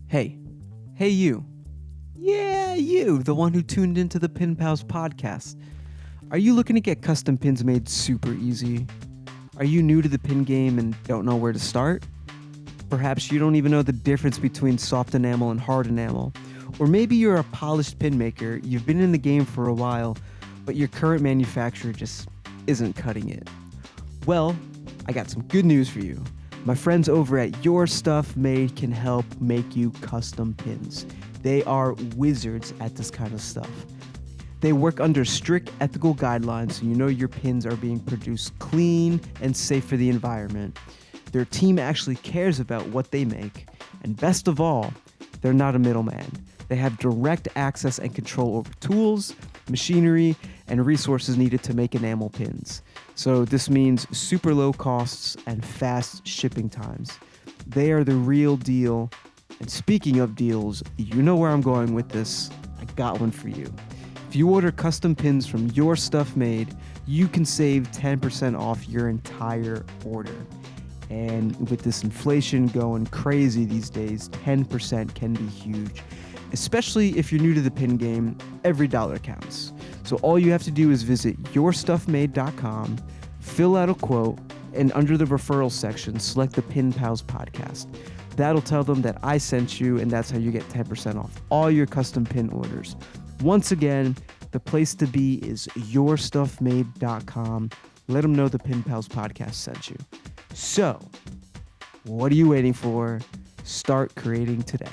Hey, hey you. Yeah, you, the one who tuned into the Pin Pals podcast. Are you looking to get custom pins made super easy? Are you new to the pin game and don't know where to start? Perhaps you don't even know the difference between soft enamel and hard enamel. Or maybe you're a polished pin maker, you've been in the game for a while, but your current manufacturer just isn't cutting it. Well, I got some good news for you. My friends over at Your Stuff Made can help make you custom pins. They are wizards at this kind of stuff. They work under strict ethical guidelines so you know your pins are being produced clean and safe for the environment. Their team actually cares about what they make. And best of all, they're not a middleman. They have direct access and control over tools, machinery, and resources needed to make enamel pins. So this means super low costs and fast shipping times. They are the real deal. And speaking of deals, you know where I'm going with this. I got one for you. If you order custom pins from Your Stuff Made, you can save 10% off your entire order. And with this inflation going crazy these days, 10% can be huge. Especially if you're new to the pin game, every dollar counts. So all you have to do is visit yourstuffmade.com, fill out a quote, and under the referral section, select the Pin Pals podcast. That'll tell them that I sent you, and that's how you get 10% off all your custom pin orders. Once again, the place to be is yourstuffmade.com. Let them know the Pin Pals podcast sent you. So, what are you waiting for? Start creating today.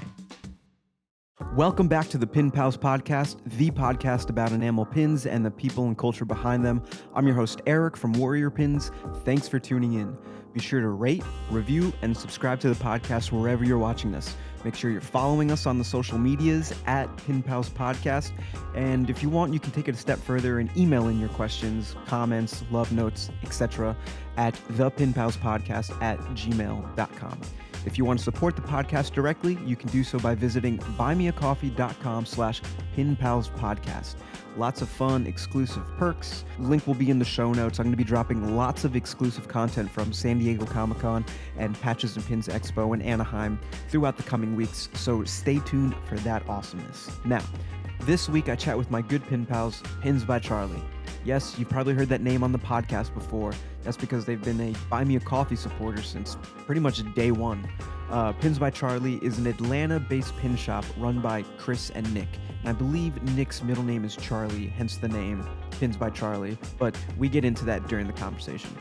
Welcome back to the Pin Pals podcast, the podcast about enamel pins and the people and culture behind them. I'm your host, Eric from Warrior Pins. Thanks for tuning in. Be sure to rate, review, and subscribe to the podcast wherever you're watching this. Make sure you're following us on the social medias at Pin Pals Podcast. And if you want, you can take it a step further and email in your questions, comments, love notes, etc. at thepinpalspodcast@gmail.com. If you want to support the podcast directly, you can do so by visiting buymeacoffee.com/pinpalspodcast. Lots of fun, exclusive perks. Link will be in the show notes. I'm going to be dropping lots of exclusive content from San Diego Comic-Con and Patches and Pins Expo in Anaheim throughout the coming weeks, so stay tuned for that awesomeness. Now, this week I chat with my good pin pals, Pins by Charlie. Yes, you've probably heard that name on the podcast before. That's because they've been a Buy Me a Coffee supporter since pretty much day one. Pins by Charlie is an Atlanta-based pin shop run by Chris and Nick. And I believe Nick's middle name is Charlie, hence the name Pins by Charlie. But we get into that during the conversation.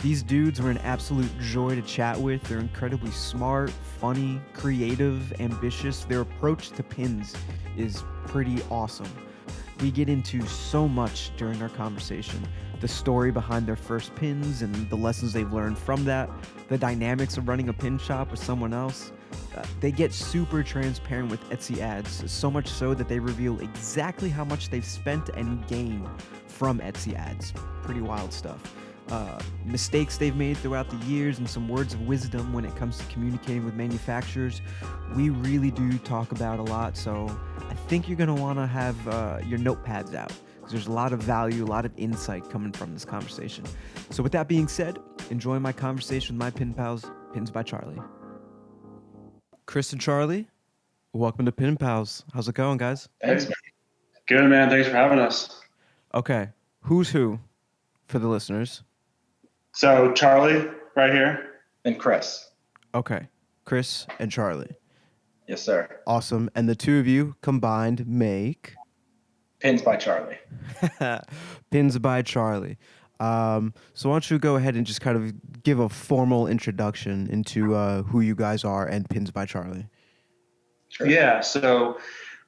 These dudes were an absolute joy to chat with. They're incredibly smart, funny, creative, ambitious. Their approach to pins is pretty awesome. We get into so much during our conversation. The story behind their first pins and the lessons they've learned from that, the dynamics of running a pin shop with someone else. They get super transparent with Etsy ads, so much so that they reveal exactly how much they've spent and gained from Etsy ads. Pretty wild stuff. Mistakes they've made throughout the years and some words of wisdom when it comes to communicating with manufacturers. We really do talk about a lot, so I think you're going to want to have your notepads out, because there's a lot of value, a lot of insight coming from this conversation. So with that being said, enjoy my conversation with my pin pals, Pins by Charlie. Chris and Charlie, welcome to Pin Pals. How's it going, guys? Thanks, man. Good, man. Thanks for having us. Okay, who's who for the listeners? So Charlie right here. And Chris. Okay, Chris and Charlie. Yes, sir. Awesome. And the two of you combined make Pins by Charlie. Pins by Charlie. So why don't you go ahead and just kind of give a formal introduction into who you guys are and Pins by Charlie. Sure. Yeah. So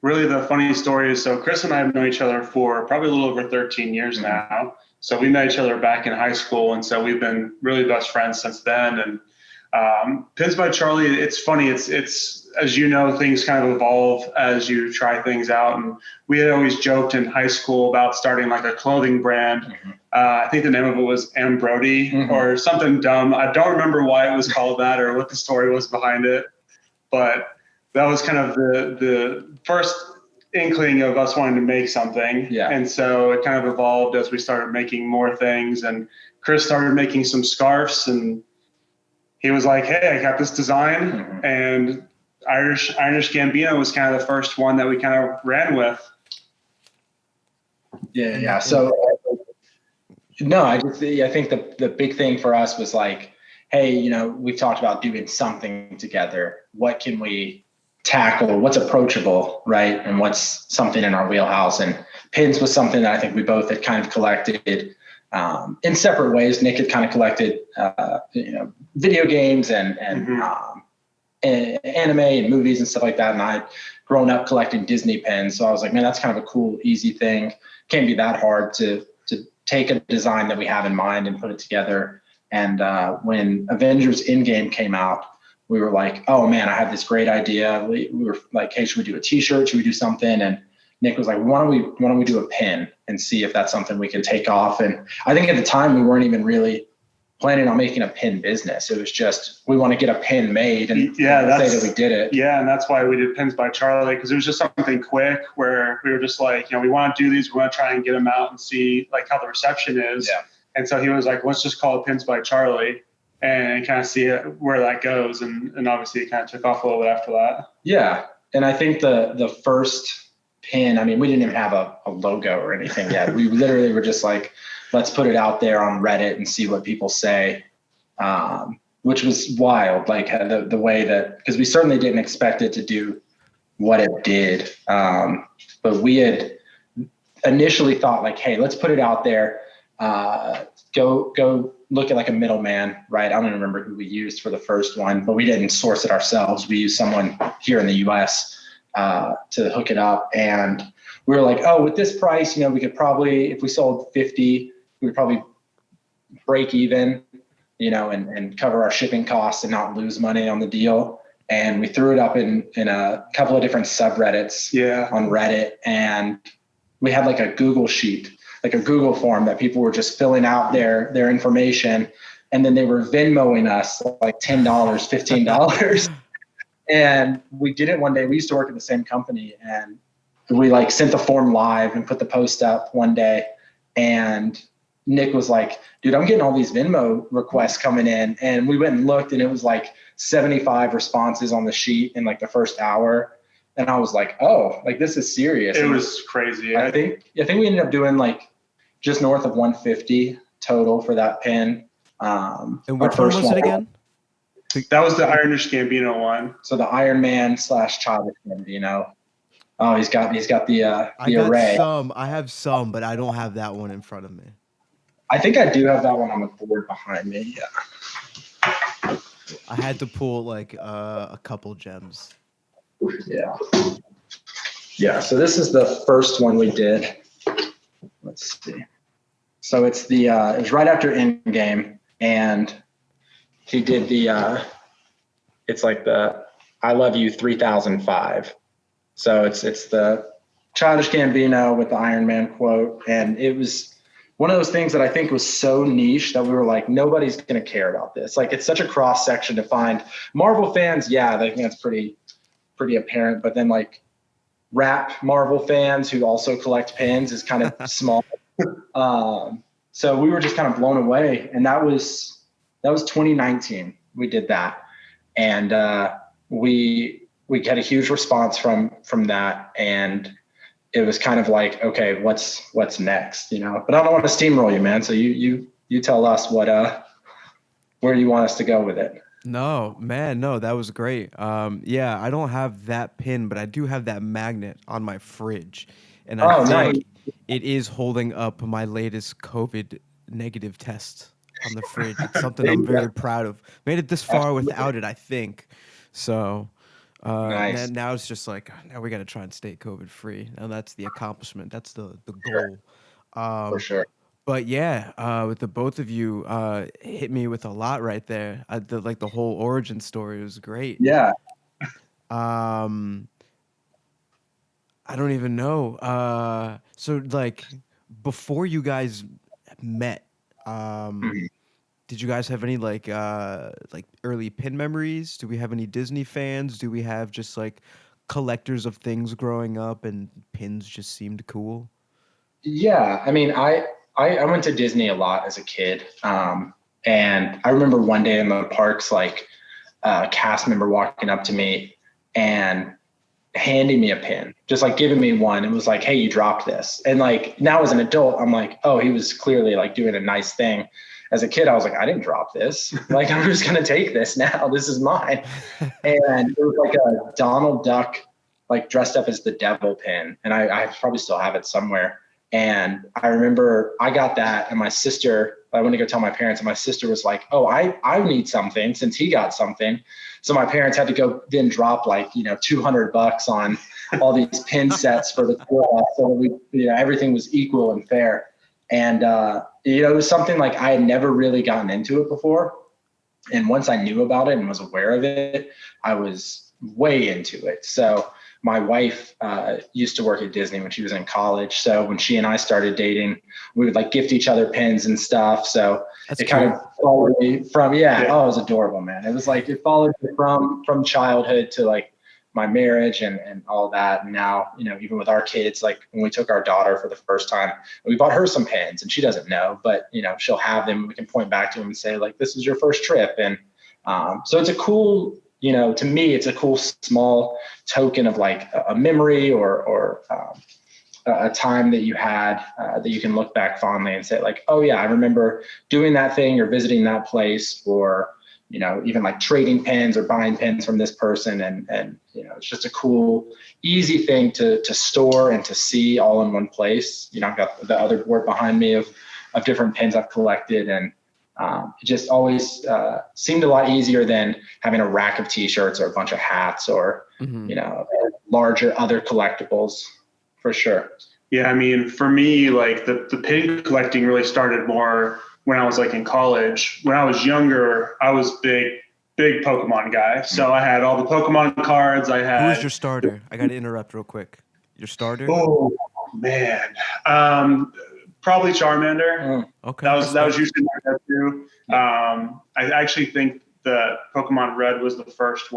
really the funny story is, so Chris and I have known each other for probably a little over 13 years now. So we met each other back in high school. And so we've been really best friends since then. And Pins by Charlie, it's funny. It's as you know, things kind of evolve as you try things out. And we had always joked in high school about starting like a clothing brand. Mm-hmm. I think the name of it was Ambrody or something dumb. I don't remember why it was called that or what the story was behind it. But that was kind of the first inkling of us wanting to make something. Yeah. And so it kind of evolved as we started making more things. And Chris started making some scarves, and he was like, hey, I got this design. And Irish Gambino was kind of the first one that we kind of ran with. Yeah. So no, I think the big thing for us was like, hey, we've talked about doing something together. What can we tackle? What's approachable, right? And what's something in our wheelhouse? And pins was something that I think we both had kind of collected in separate ways. Nick had kind of collected, video games and anime and movies and stuff like that. And I'd grown up collecting Disney pins. So I was like, man, that's kind of a cool, easy thing. Can't be that hard to take a design that we have in mind and put it together. And when Avengers Endgame came out, we were like, oh man, I have this great idea. We were like, hey, should we do a t-shirt? Should we do something? And Nick was like, why don't we do a pin and see if that's something we can take off? And I think at the time we weren't even really planning on making a pin business. It was just, we want to get a pin made and say that we did it. Yeah. And that's why we did Pins by Charlie, because it was just something quick where we were just like, we want to do these. We want to try and get them out and see like how the reception is. Yeah. And so he was like, let's just call it Pins by Charlie and kind of see where that goes. And obviously it kind of took off a little bit after that. Yeah. And I think the first pin, I mean, we didn't even have a logo or anything yet. We literally were just like, let's put it out there on Reddit and see what people say, which was wild. Like the way that, because we certainly didn't expect it to do what it did. But we had initially thought like, hey, let's put it out there. Go look at like a middleman, right? I don't even remember who we used for the first one, but we didn't source it ourselves. We used someone here in the US to hook it up. And we were like, oh, with this price, we could probably, if we sold 50, we would probably break even, and cover our shipping costs and not lose money on the deal. And we threw it up in a couple of different subreddits on Reddit. And we had like a Google sheet, like a Google form that people were just filling out their information. And then they were Venmoing us like $10, $15. And we did it one day. We used to work at the same company, and we like sent the form live and put the post up one day. And Nick was like, dude, I'm getting all these Venmo requests coming in. And we went and looked, and it was like 75 responses on the sheet in like the first hour. And I was like, oh, like this is serious. It was crazy. I think we ended up doing like just north of 150 total for that pin. And which one was it again? That was the Irish Gambino one. So the Iron Man / Childish Gambino. Oh, he's got the array. I have some, but I don't have that one in front of me. I think I do have that one on the board behind me. Yeah. I had to pull like a couple gems. Yeah. Yeah. So this is the first one we did. Let's see. So it's it was right after Endgame, and he did it's like the I Love You 3005. So it's the Childish Gambino with the Iron Man quote. And it was one of those things that I think was so niche that we were like, nobody's going to care about this. Like, it's such a cross section to find. Marvel fans, yeah, they think that's pretty apparent. But then like rap Marvel fans who also collect pins is kind of small. So we were just kind of blown away. And that was 2019. We did that. And we had a huge response from that. And it was kind of like, okay, what's next, but I don't want to steamroll you, man. So you tell us where you want us to go with it. No, man, no, that was great. Yeah, I don't have that pin, but I do have that magnet on my fridge. And I think it is holding up my latest COVID negative test on the fridge. It's something I'm very proud of. Made it this far without it, I think. So nice. Now it's just like, now we got to try and stay COVID free. And that's the accomplishment. That's the goal. For sure. But yeah, with the both of you, hit me with a lot right there. The whole origin story was great. Yeah. I don't even know. So like before you guys met, did you guys have any like early pin memories? Do we have any Disney fans? Do we have just like collectors of things growing up and pins just seemed cool? Yeah, I mean, I went to Disney a lot as a kid, and I remember one day in the parks, like a cast member walking up to me and handing me a pin, just like giving me one, and was like, hey, you dropped this. And like now as an adult, I'm like, oh, he was clearly like doing a nice thing. As a kid, I was like, I didn't drop this. Like, I'm just going to take this now. This is mine. And it was like a Donald Duck, like dressed up as the devil pin. And I probably still have it somewhere. And I remember I got that, and my sister, I went to go tell my parents, and my sister was like, oh, I need something since he got something. So my parents had to go then drop like, $200 on all these pin sets for the two of us, so that everything was equal and fair. And, it was something like I had never really gotten into it before. And once I knew about it and was aware of it, I was way into it. So my wife used to work at Disney when she was in college. So when she and I started dating, we would like gift each other pins and stuff. So That's it kind of followed me from, oh, it was adorable, man. It was like, it followed me from childhood to like my marriage and all that. And now, even with our kids, like when we took our daughter for the first time, we bought her some pins, and she doesn't know, but she'll have them. We can point back to them and say like, this is your first trip. And so it's a cool, to me, it's a cool small token of like a memory or a time that you had that you can look back fondly and say like, oh yeah, I remember doing that thing or visiting that place, or even like trading pins or buying pins from this person. And it's just a cool, easy thing to store and to see all in one place. I've got the other board behind me of different pins I've collected, and it just always seemed a lot easier than having a rack of t-shirts or a bunch of hats or, larger other collectibles, for sure. Yeah. I mean, for me, like the pin collecting really started more when I was like in college. When I was younger, I was big Pokemon guy. So I had all the Pokemon cards. I had. Who was your starter? I got to interrupt real quick. Your starter? Oh man, probably Charmander. Okay. That was usually my go-to. I actually think the Pokemon Red was the first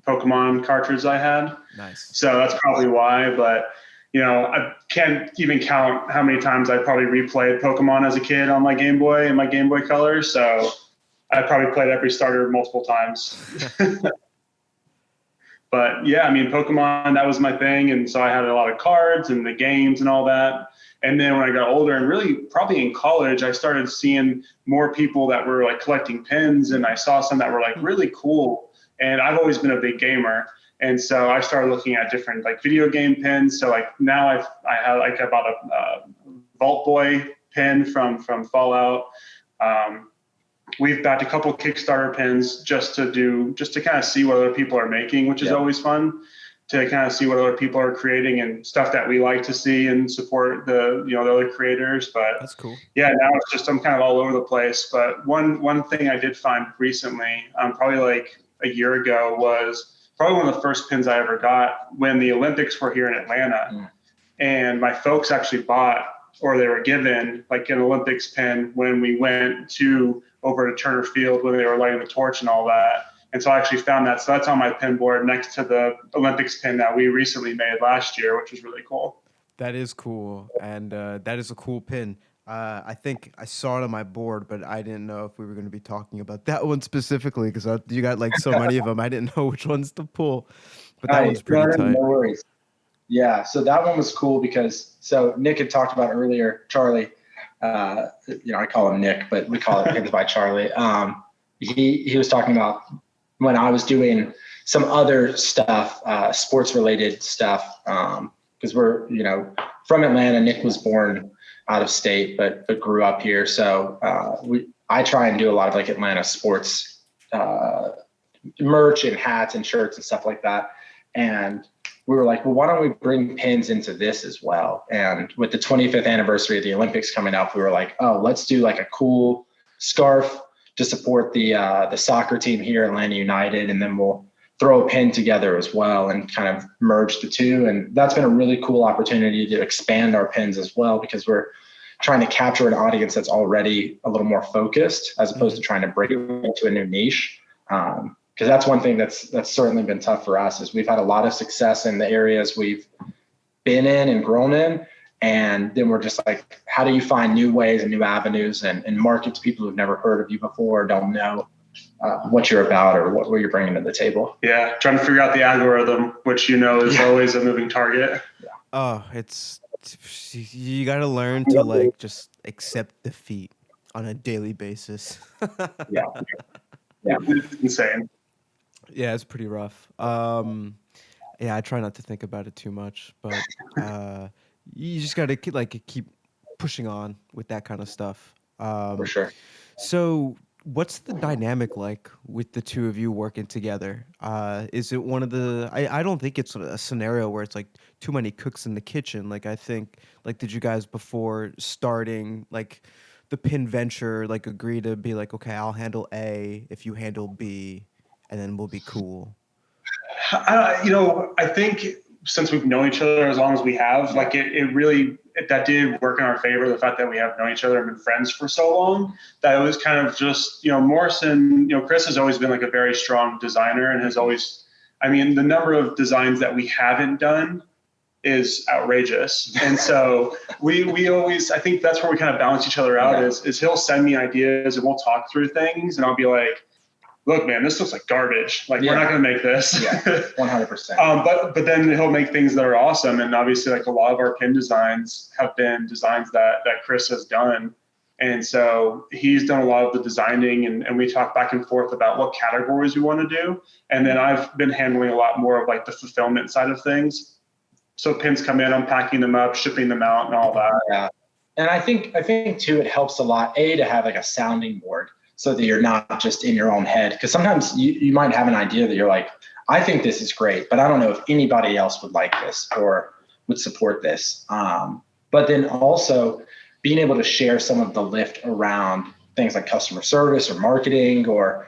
Pokemon cartridge I had. Nice. So that's probably why. But I can't even count how many times I probably replayed Pokemon as a kid on my Game Boy and my Game Boy Color. So I probably played every starter multiple times. But yeah, I mean, Pokemon, that was my thing. And so I had a lot of cards and the games and all that. And then when I got older, and really probably in college, I started seeing more people that were like collecting pins, and I saw some that were like really cool. And I've always been a big gamer. And so I started looking at different like video game pins. So like now I bought a Vault Boy pin from Fallout. We've backed a couple Kickstarter pins just to kind of see what other people are making, which is always fun to kind of see what other people are creating and stuff that we like to see and support the other creators. But that's cool. Yeah, now it's just I'm kind of all over the place. But one thing I did find recently, probably like a year ago, was probably one of the first pins I ever got when the Olympics were here in Atlanta. And my folks actually bought, or they were given, like an Olympics pin when we went over to Turner Field when they were lighting the torch and all that. And so I actually found that. So that's on my pin board next to the Olympics pin that we recently made last year, which was really cool. That is cool. And that is a cool pin. I think I saw it on my board, but I didn't know if we were going to be talking about that one specifically because you got like so many of them. I didn't know which oones to pull, but that one's pretty tight. No worries. Yeah, so that one was cool because Nick had talked about earlier, Charlie. I call him Nick, but we call it Pins by Charlie. He was talking about when I was doing some other stuff, sports related stuff, because we're from Atlanta. Nick was born out of state, but grew up here. So I try and do a lot of like Atlanta sports merch and hats and shirts and stuff like that. And we were like, well, why don't we bring pins into this as well? And with the 25th anniversary of the Olympics coming up, we were like, oh, let's do like a cool scarf to support the soccer team here, Atlanta United, and then we'll throw a pin together as well and kind of merge the two. And that's been a really cool opportunity to expand our pins as well, because we're trying to capture an audience that's already a little more focused as opposed to trying to break into a new niche. Because that's one thing that's certainly been tough for us is we've had a lot of success in the areas we've been in and grown in. And then we're just like, how do you find new ways and new avenues and market to people who've never heard of you before, don't know? what you're about or what you're bringing to the table. Yeah, trying to figure out the algorithm, which is always a moving target. Oh, you got to learn to like just accept defeat on a daily basis. Yeah. Yeah. It's insane. Yeah, it's pretty rough. Yeah, I try not to think about it too much, but you just got to keep pushing on with that kind of stuff. For sure. So, what's the dynamic like with the two of you working together? Is it one of the? I don't think it's a scenario where it's like too many cooks in the kitchen. Like I think, like, did you guys before starting like the pin venture like agree to be like, okay, I'll handle A if you handle B, and then we'll be cool. I think since we've known each other as long as we have, like it really that did work in our favor. The fact that we have known each other and been friends for so long, that it was kind of just Morrison. Chris has always been like a very strong designer and has always. I mean, the number of designs that we haven't done is outrageous, and so we always. I think that's where we kind of balance each other out. Is he'll send me ideas and we'll talk through things, and I'll be like, look, man, this looks like garbage. Like, we're not going to make this. Yeah, 100%. But then he'll make things that are awesome. And obviously, like a lot of our pin designs have been designs that Chris has done. And so he's done a lot of the designing and we talk back and forth about what categories we want to do. And then I've been handling a lot more of like the fulfillment side of things. So pins come in, I'm packing them up, shipping them out and all that. Yeah. And I think too, it helps a lot, to have like a sounding board, so that you're not just in your own head. Because sometimes you might have an idea that you're like, I think this is great, but I don't know if anybody else would like this or would support this. But then also being able to share some of the lift around things like customer service or marketing or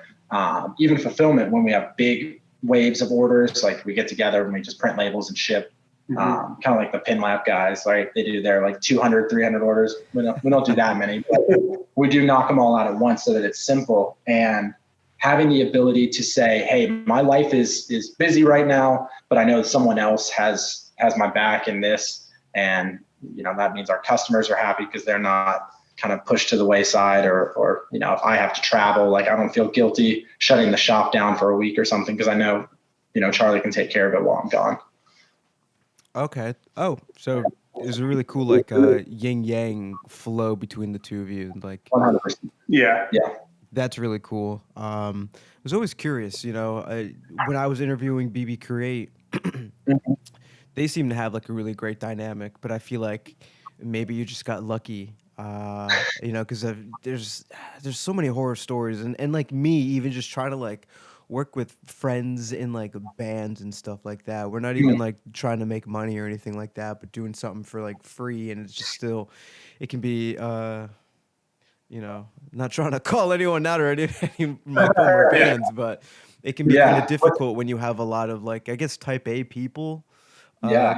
even fulfillment when we have big waves of orders, like we get together and we just print labels and ship. Kind of like the Pin Lab guys, right? They do their like 200, 300 orders. We don't do that many, but we do knock them all out at once so that it's simple. And having the ability to say, hey, my life is busy right now, but I know someone else has my back in this. And, that means our customers are happy because they're not kind of pushed to the wayside or, if I have to travel, like I don't feel guilty shutting the shop down for a week or something because I know, Charlie can take care of it while I'm gone. Okay. Oh, so it's a really cool like yin yang flow between the two of you. Like 100%. Yeah. That's really cool. I was always curious, when I was interviewing BB Create, they seem to have like a really great dynamic, but I feel like maybe you just got lucky, because there's so many horror stories and like me even just trying to like work with friends in like bands and stuff like that. We're not even like trying to make money or anything like that, but doing something for like free, and it's just still, it can be not trying to call anyone out or any of my former bands, but it can be kind of difficult when you have a lot of like, I guess, type A people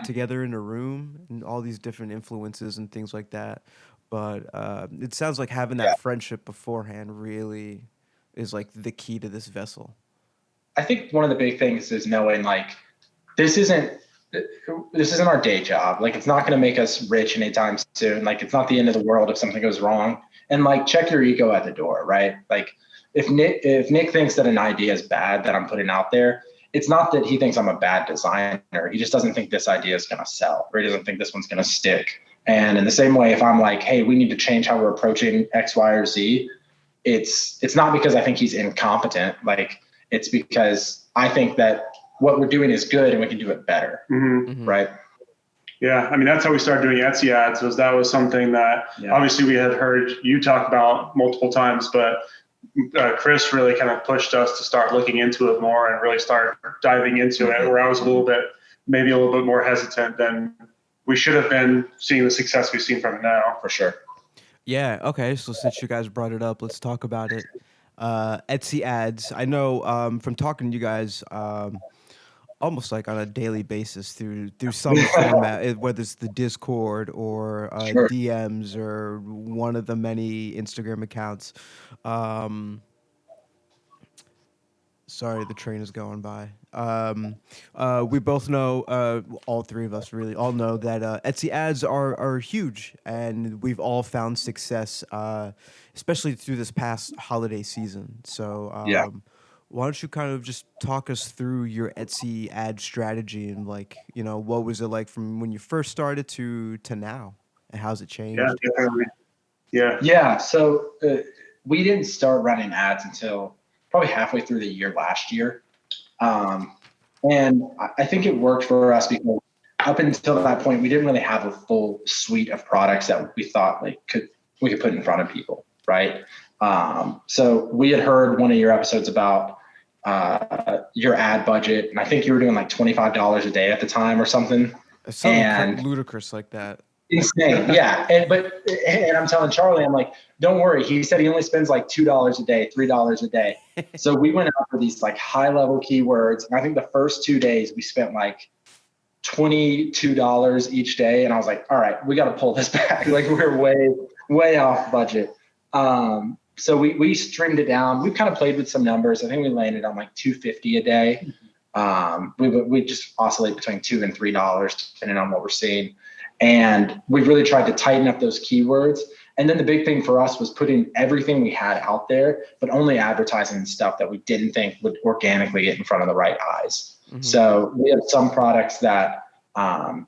together in a room and all these different influences and things like that. But it sounds like having that friendship beforehand really is like the key to this vessel. I think one of the big things is knowing like this isn't our day job. Like it's not going to make us rich anytime soon. Like it's not the end of the world if something goes wrong. And like check your ego at the door, right? Like if Nick thinks that an idea is bad that I'm putting out there, it's not that he thinks I'm a bad designer. He just doesn't think this idea is going to sell, or he doesn't think this one's going to stick. And in the same way, if I'm like, hey, we need to change how we're approaching X, Y, or Z, it's not because I think he's incompetent. Like it's because I think that what we're doing is good and we can do it better. Right. Yeah. I mean, that's how we started doing Etsy ads. That was something that obviously we had heard you talk about multiple times, but Chris really kind of pushed us to start looking into it more and really start diving into it, where I was maybe a little bit more hesitant than we should have been, seeing the success we've seen from it now. For sure. Yeah. Okay. So since you guys brought it up, let's talk about it. Etsy ads. I know from talking to you guys almost like on a daily basis through some format, whether it's the Discord or DMs or one of the many Instagram accounts. Sorry, the train is going by. We both know, all three of us really all know that Etsy ads are huge, and we've all found success, especially through this past holiday season. So, Yeah. why don't you kind of just talk us through your Etsy ad strategy and like, what was it like from when you first started to now, and how's it Yeah, changed? definitely. Yeah. Yeah. So we didn't start running ads until probably halfway through the year last year. And I think it worked for us because up until that point, we didn't really have a full suite of products that we thought we could put in front of people, right? So we had heard one of your episodes about your ad budget, and I think you were doing like $25 a day at the time or something. Something ludicrous like that. Insane, yeah. And I'm telling Charlie, I'm like, don't worry. He said he only spends like $2 a day, $3 a day. So we went out for these like high level keywords, and I think the first 2 days we spent like $22 each day, and I was like, all right, we got to pull this back. Like we're way off budget. So we streamed it down. We kind of played with some numbers. I think we landed on like $250 a day. We just oscillate between $2 and $3 depending on what we're seeing. And we really tried to tighten up those keywords. And then the big thing for us was putting everything we had out there, but only advertising stuff that we didn't think would organically get in front of the right eyes. Mm-hmm. So we have some products that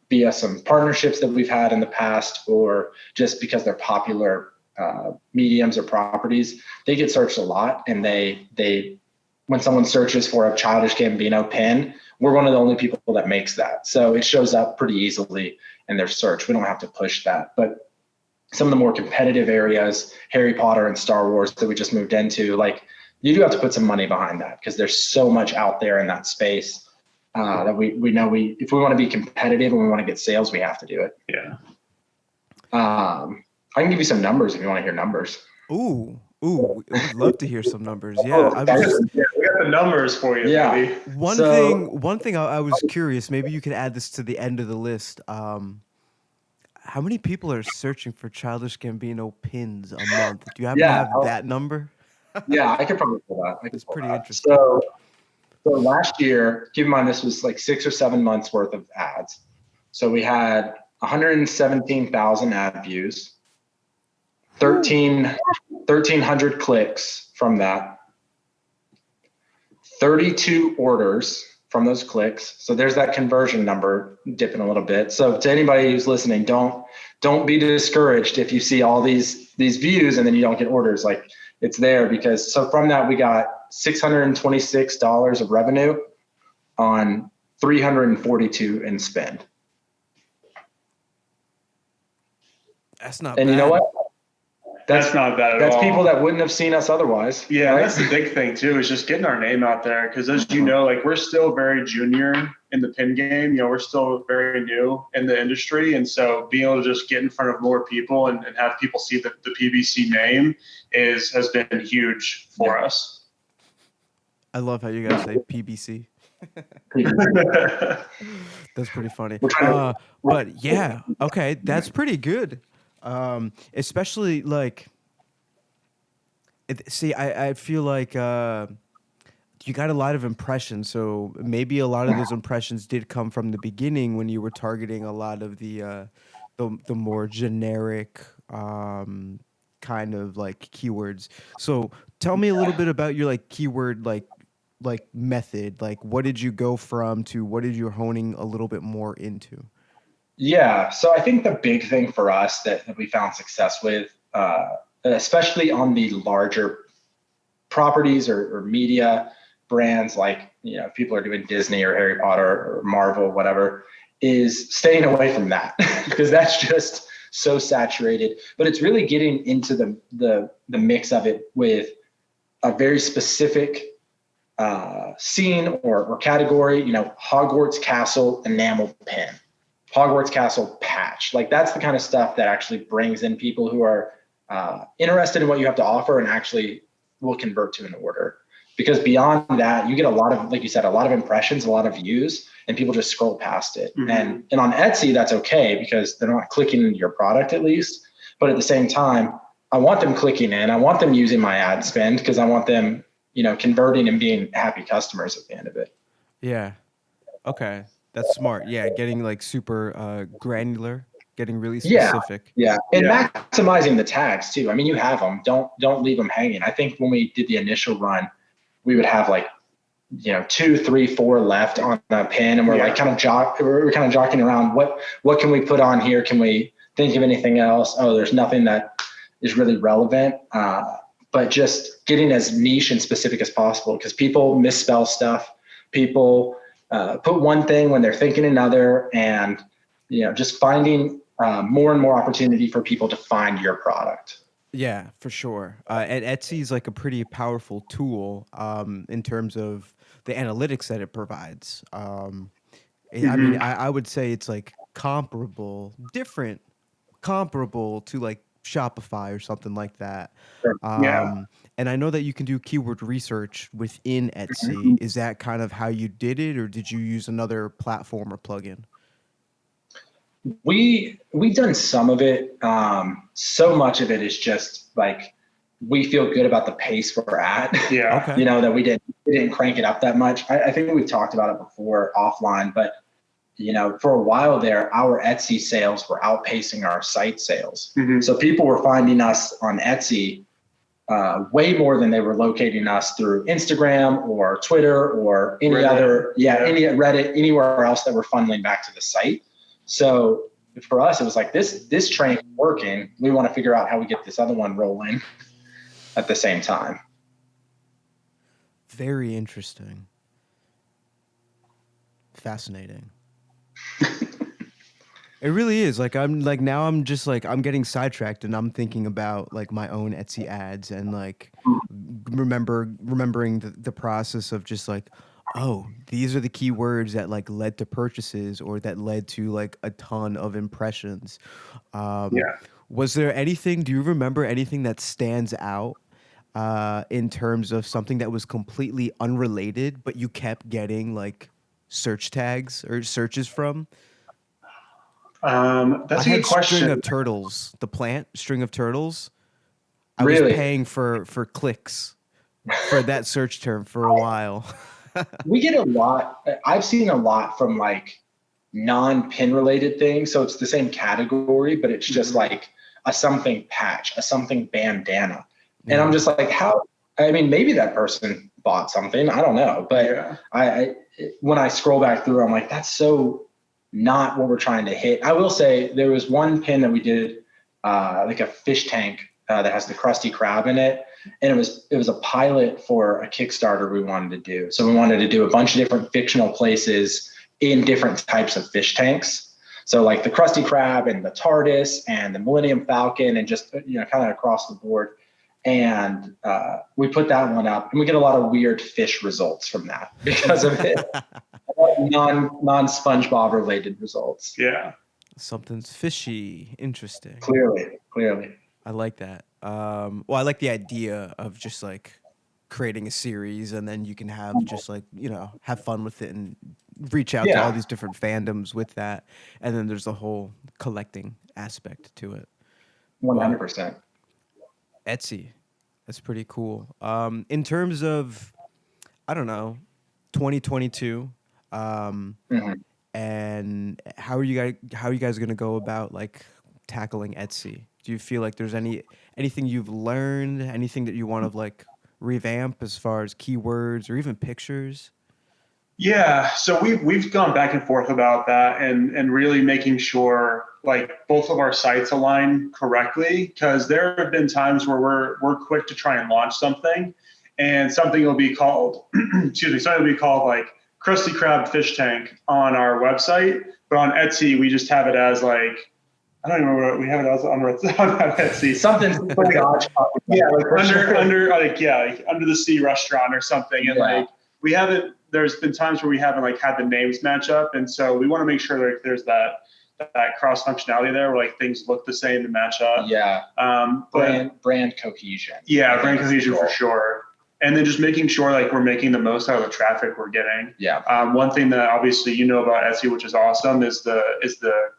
via some partnerships that we've had in the past, or just because they're popular mediums or properties, they get searched a lot. And they when someone searches for a Childish Gambino pin, we're one of the only people that makes that. So it shows up pretty easily in their search. We don't have to push that. But some of the more competitive areas, Harry Potter and Star Wars that we just moved into, like you do have to put some money behind that because there's so much out there in that space that we know if we want to be competitive and we want to get sales, we have to do it. Yeah. I can give you some numbers if you want to hear numbers. Ooh, I'd love to hear some numbers. Yeah, we got the numbers for you. Yeah. Baby. One thing I was curious. Maybe you could add this to the end of the list. How many people are searching for Childish Gambino pins a month? Do you happen to have that number? Yeah, I could probably pull that. It's pretty interesting. So last year, keep in mind this was like 6 or 7 months worth of ads. So we had 117,000 ad views. 1,300 clicks from that, 32 orders from those clicks. So there's that conversion number dipping a little bit. So to anybody who's listening, don't be discouraged if you see all these views and then you don't get orders. Like it's there because so from that we got $626 of revenue on 342 in spend. That's not bad. And you know what? That's not bad at all. That's people that wouldn't have seen us otherwise. Yeah, right? That's the big thing too, is just getting our name out there. Because as you know, like we're still very junior in the pin game. We're still very new in the industry. And so being able to just get in front of more people and have people see the PBC name has been huge for us. I love how you guys say PBC. That's pretty funny. But yeah, okay, that's pretty good. Especially like, I feel like you got a lot of impressions, so maybe a lot of those impressions did come from the beginning when you were targeting a lot of the more generic kind of like keywords. So tell me a little bit about your like keyword like method. Like what did you go from to what did you honing a little bit more into? Yeah. So I think the big thing for us that we found success with, especially on the larger properties or media brands, like, if people are doing Disney or Harry Potter or Marvel, whatever, is staying away from that because that's just so saturated. But it's really getting into the mix of it with a very specific scene or category, Hogwarts Castle enamel pin. Hogwarts Castle patch. Like that's the kind of stuff that actually brings in people who are interested in what you have to offer and actually will convert to an order. Because beyond that, you get a lot of, like you said, a lot of impressions, a lot of views, and people just scroll past it. Mm-hmm. And on Etsy, that's okay because they're not clicking into your product at least. But at the same time, I want them clicking in. I want them using my ad spend because I want them converting and being happy customers at the end of it. Yeah. Okay. That's smart. Yeah. Getting like super granular, getting really specific. Yeah. And maximizing the tags too. I mean, you have them. Don't leave them hanging. I think when we did the initial run, we would have like, 2, 3, 4 left on a pin, and we're like kind of jockeying around. What can we put on here? Can we think of anything else? Oh, there's nothing that is really relevant. But just getting as niche and specific as possible, because people misspell stuff. People put one thing when they're thinking another, and just finding more and more opportunity for people to find your product. Yeah, for sure. And Etsy is like a pretty powerful tool in terms of the analytics that it provides. I mean, I would say it's like comparable to like Shopify or something like that. And I know that you can do keyword research within Etsy. Is that kind of how you did it, or did you use another platform or plugin? We've done some of it. So much of it is just like, we feel good about the pace we're at. Yeah. Okay. That we didn't crank it up that much. I think we've talked about it before offline, but for a while there, our Etsy sales were outpacing our site sales. So people were finding us on Etsy way more than they were locating us through Instagram or Twitter or any Reddit, anywhere else that were funneling back to the site. So for us, it was like, this train working. We want to figure out how we get this other one rolling at the same time. Very interesting. Fascinating. It really is. Like, I'm getting sidetracked, and I'm thinking about like my own Etsy ads, and like remembering the process of just like, oh, these are the keywords that like led to purchases, or that led to like a ton of impressions. Was there anything, do you remember anything that stands out in terms of something that was completely unrelated, but you kept getting like search tags or searches from? That's a good question. String of turtles, the plant string of turtles. I Really? was paying for clicks for that search term for a while. We get a lot. I've seen a lot from like non-pin related things. So it's the same category, but it's just like a something patch, a something bandana. And I'm just like, maybe that person bought something. I don't know. But I when I scroll back through, I'm like, that's so not what we're trying to hit. I will say there was one pin that we did, like a fish tank that has the Krusty Krab in it. And it was a pilot for a Kickstarter we wanted to do. So we wanted to do a bunch of different fictional places in different types of fish tanks. So like the Krusty Krab and the TARDIS and the Millennium Falcon, and just, kind of across the board. And we put that one up, and we get a lot of weird fish results from that because of it. non-SpongeBob related results. Yeah. Something's fishy. Interesting. Clearly. I like that. Well, I like the idea of just like creating a series, and then you can have just like, have fun with it and reach out to all these different fandoms with that. And then there's a whole collecting aspect to it. 100%. Etsy. That's pretty cool. In terms of, I don't know, 2022, and how are you guys going to go about like tackling Etsy? Do you feel like there's anything you've learned, anything that you want to like revamp as far as keywords or even pictures? Yeah, so we've gone back and forth about that, and really making sure like both of our sites align correctly, because there have been times where we're quick to try and launch something, and something will be called something will be called like Krusty Krab Fish Tank on our website, but on Etsy we just have it as like, I don't even remember what we have it as on Etsy. Something like under the sea restaurant or something, and like we haven't. There's been times where we haven't like had the names match up, and so we want to make sure that there's that cross functionality there, where like things look the same and match up. Yeah. Brand cohesion. Yeah, brand cohesion for sure. And then just making sure like we're making the most out of the traffic we're getting. Yeah. One thing that obviously about Etsy, which is awesome, is the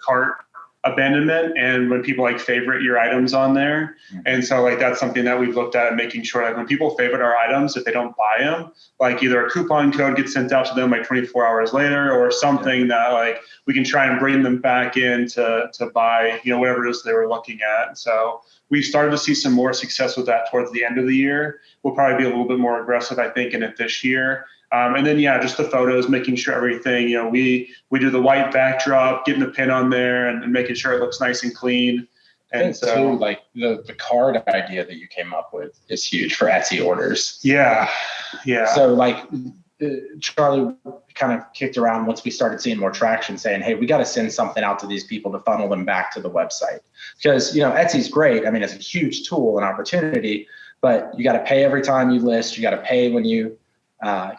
cart abandonment and when people like favorite your items on there. And so like that's something that we've looked at, making sure that when people favorite our items, if they don't buy them, like either a coupon code gets sent out to them like 24 hours later or something that like we can try and bring them back in to buy, whatever it is they were looking at. So we've started to see some more success with that towards the end of the year. We'll probably be a little bit more aggressive, I think, in it this year. And then, just the photos, making sure everything, we do the white backdrop, getting the pin on there and making sure it looks nice and clean. And so, too, like the card idea that you came up with is huge for Etsy orders. Yeah. So like Charlie kind of kicked around once we started seeing more traction saying, hey, we got to send something out to these people to funnel them back to the website. Because, Etsy's great. I mean, it's a huge tool and opportunity, but you got to pay every time you list. You got to pay when you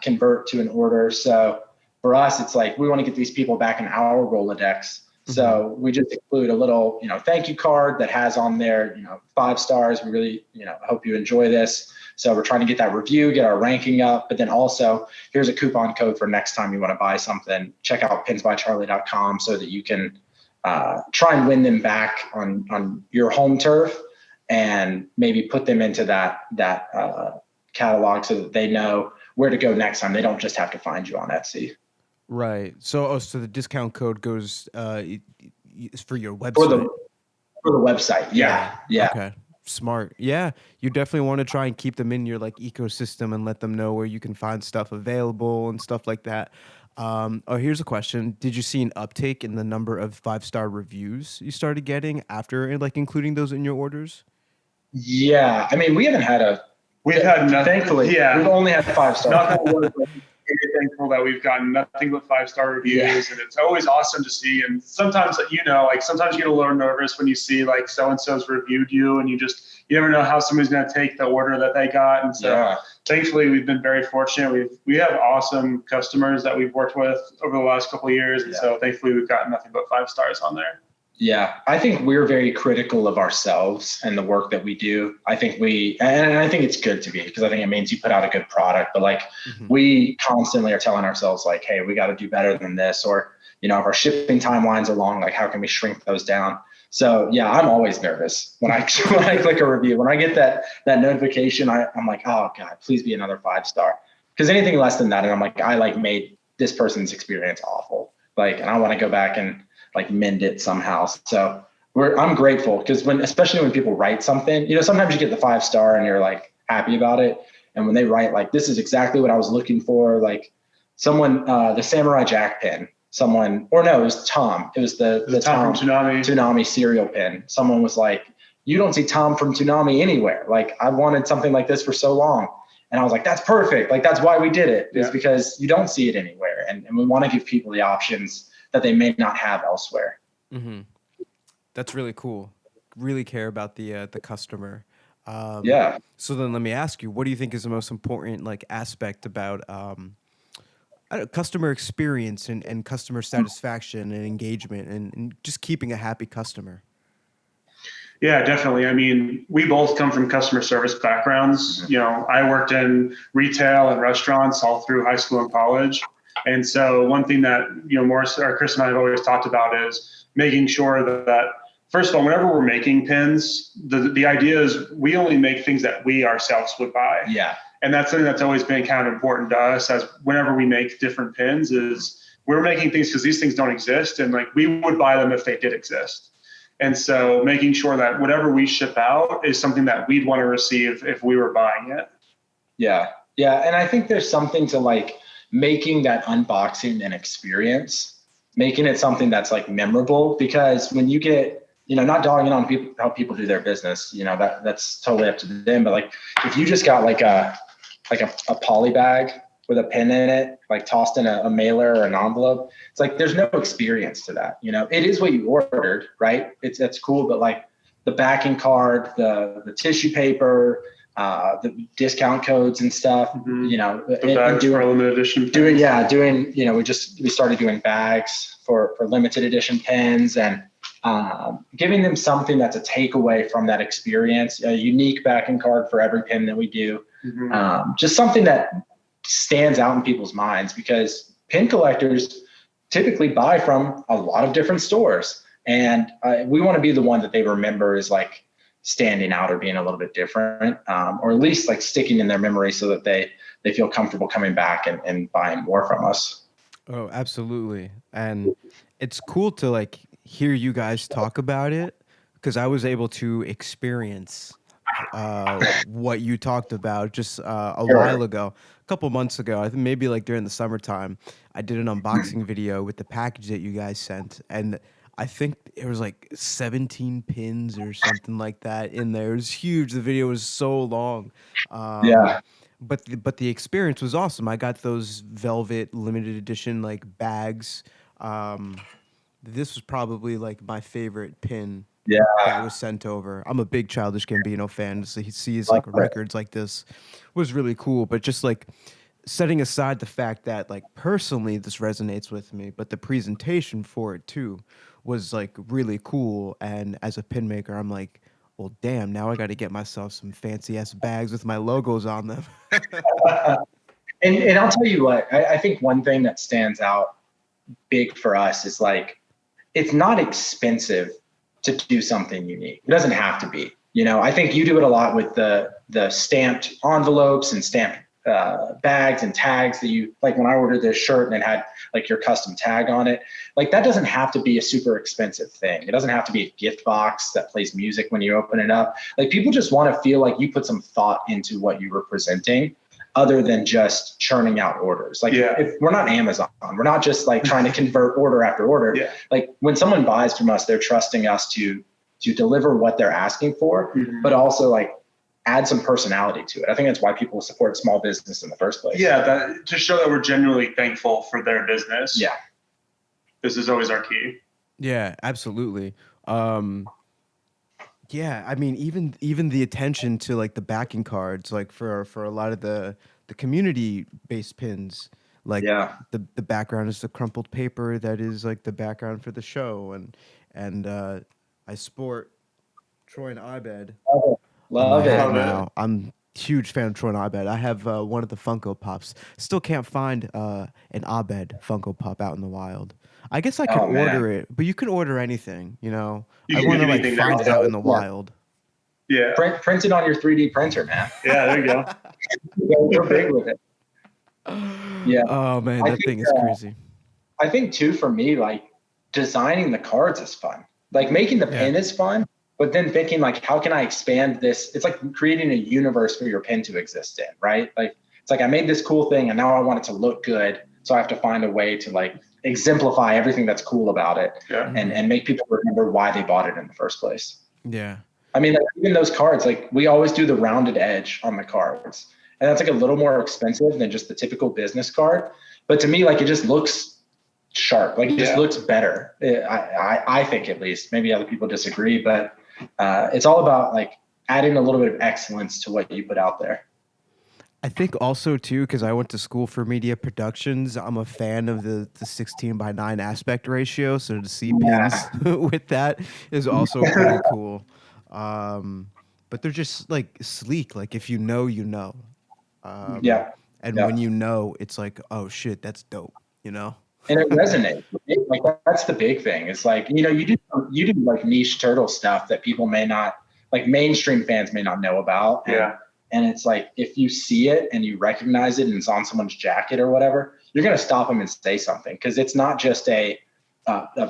convert to an order. So for us, it's like we want to get these people back in our Rolodex. So we just include a little, thank you card that has on there, 5 stars. We really, hope you enjoy this. So we're trying to get that review, get our ranking up, but then also here's a coupon code for next time you want to buy something. Check out pinsbycharlie.com so that you can try and win them back on your home turf and maybe put them into that catalog so that they know where to go next time. They don't just have to find you on Etsy. Right. So the discount code goes for your website. For the website. Yeah. Okay. Smart. Yeah. You definitely want to try and keep them in your like ecosystem and let them know where you can find stuff available and stuff like that. Here's a question. Did you see an uptake in the number of 5-star reviews you started getting after like including those in your orders? Yeah. I mean, we haven't had We've had nothing. Thankfully, we've only had 5-star. Very thankful that we've gotten nothing but 5-star reviews, and it's always awesome to see. And sometimes, sometimes you get a little nervous when you see like so-and-so's reviewed you, and you never know how somebody's going to take the order that they got. And so thankfully, we've been very fortunate. We have awesome customers that we've worked with over the last couple of years. And so thankfully, we've gotten nothing but 5 stars on there. Yeah, I think we're very critical of ourselves and the work that we do. I think I think it's good to be, because I think it means you put out a good product, but like we constantly are telling ourselves like, hey, we got to do better than this, or, if our shipping timelines are long, like how can we shrink those down? So yeah, I'm always nervous when I click a review. When I get that notification, I'm like, oh God, please be another 5-star. Because anything less than that, and I'm like, I like made this person's experience awful. Like, and I want to go back and like mend it somehow. So I'm grateful, because especially when people write something, sometimes you get the 5-star and you're like happy about it. And when they write like, this is exactly what I was looking for, like someone, the Samurai Jack pin, it was Tom. It was the Tom from Toonami cereal pin. Someone was like, you don't see Tom from Toonami anywhere. Like, I wanted something like this for so long. And I was like, that's perfect. Like, that's why we did it. It's because you don't see it anywhere. And we want to give people the options that they may not have elsewhere. Mm-hmm. That's really cool. Really care about the customer. So then let me ask you, what do you think is the most important like aspect about customer experience and customer satisfaction and engagement and just keeping a happy customer? Yeah, definitely. I mean, we both come from customer service backgrounds. I worked in retail and restaurants all through high school and college. And so one thing that, Chris and I have always talked about is making sure that first of all, whenever we're making pins, the idea is we only make things that we ourselves would buy. Yeah. And that's something that's always been kind of important to us, as whenever we make different pins, is we're making things because these things don't exist. And like, we would buy them if they did exist. And so making sure that whatever we ship out is something that we'd want to receive if we were buying it. Yeah. Yeah. And I think there's something to like making that unboxing an experience, making it something that's like memorable, because when you get, not dogging on people, how people do their business, that's totally up to them. But like, if you just got like a poly bag with a pin in it, like tossed in a mailer or an envelope, it's like, there's no experience to that. It is what you ordered, right? That's cool. But like the backing card, the tissue paper, the discount codes and stuff, the bags for limited edition. We started doing bags for limited edition pins, and giving them something that's a takeaway from that experience, a unique backing card for every pin that we do. Just something that stands out in people's minds, because pin collectors typically buy from a lot of different stores. And we want to be the one that they remember as like standing out or being a little bit different, or at least like sticking in their memory so that they feel comfortable coming back and buying more from us. Oh, absolutely. And it's cool to like hear you guys talk about it because I was able to experience what you talked about just a while ago, a couple months ago. I think maybe like during the summertime, I did an unboxing video with the package that you guys sent, and I think it was like 17 pins or something like that in there. It was huge. The video was so long. Yeah. But the experience was awesome. I got those velvet limited edition like bags. Um, this was probably like my favorite pin Yeah. that was sent over. I'm a big Childish Gambino fan, so he sees Like like that. records like this was really cool. But just like setting aside the fact that like personally this resonates with me, but the presentation for it too was like really cool. And as a pin maker, I'm like, well, damn, now I got to get myself some fancy ass bags with my logos on them. And I'll tell you what, I think one thing that stands out big for us is like, it's not expensive to do something unique. It doesn't have to be. You know, I think you do it a lot with the stamped envelopes and stamped bags and tags that you, like when I ordered this shirt and it had like your custom tag on it, like that doesn't have to be a super expensive thing. It doesn't have to be a gift box that plays music when you open it up. Like people just want to feel like you put some thought into what you were presenting, other than just churning out orders. Like if we're not Amazon, we're not just like trying to convert order after order. Yeah. Like when someone buys from us, they're trusting us to deliver what they're asking for, but also like add some personality to it. I think that's why people support small business in the first place. Yeah, to show that we're genuinely thankful for their business. Yeah. This is always our key. Yeah, absolutely. Yeah, I mean, even the attention to like the backing cards, like for a lot of the community based pins, like the background is the crumpled paper that is like the background for the show, and I sport Troy and Abed on my Love head it. now. I'm huge fan of Troy and Abed. I have one of the Funko Pops. Still can't find an Abed Funko Pop out in the wild. I guess I could order it, but you can order anything, you know. You I can want to get like anything find now. it out in the wild. Yeah. Print it on your 3D printer, man. Yeah, there you go. We're big with it. Yeah. Oh man, I that think, thing is crazy. I think too, for me, like designing the cards is fun. Like making the pin is fun, but then thinking like, how can I expand this? It's like creating a universe for your pin to exist in, right? Like it's like I made this cool thing and now I want it to look good. So I have to find a way to like exemplify everything that's cool about it and make people remember why they bought it in the first place. Yeah. I mean, like, even those cards, like we always do the rounded edge on the cards. And that's like a little more expensive than just the typical business card. But to me, like it just looks sharp. Like it just looks better. I think, at least. Maybe other people disagree, but it's all about like adding a little bit of excellence to what you put out there. I think also too, because I went to school for media productions, I'm a fan of the 16:9 aspect ratio. So to see pins with that is also pretty cool. But they're just like sleek. Like if you know, you know. And when you know, it's like, oh shit, that's dope. You know. And it resonates. Like that's the big thing. It's like, you know, you do like niche turtle stuff that people may not, like mainstream fans may not know about. And it's like, if you see it and you recognize it and it's on someone's jacket or whatever, you're going to stop them and say something. Cause it's not just a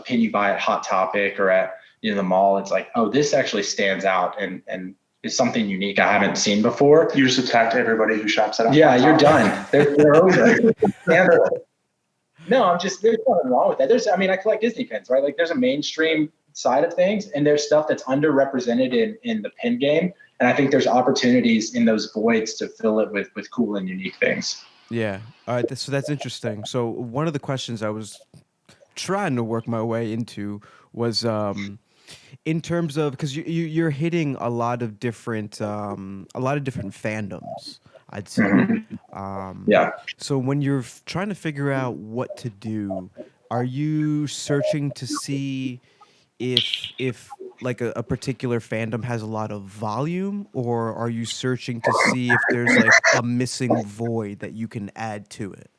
pin you buy at Hot Topic or at, you know, the mall. It's like, oh, this actually stands out and is something unique I haven't seen before. You just attacked everybody who shops at Yeah, you're done. They're over. No, there's nothing wrong with that. I collect Disney pins, right? Like there's a mainstream side of things and there's stuff that's underrepresented in the pin game. And I think there's opportunities in those voids to fill it with cool and unique things. Yeah. All right. So that's interesting. So one of the questions I was trying to work my way into was in terms of, because you're hitting a lot of different fandoms, I'd say. So when you're trying to figure out what to do, are you searching to see if like a particular fandom has a lot of volume, or are you searching to see if there's like a missing void that you can add to it?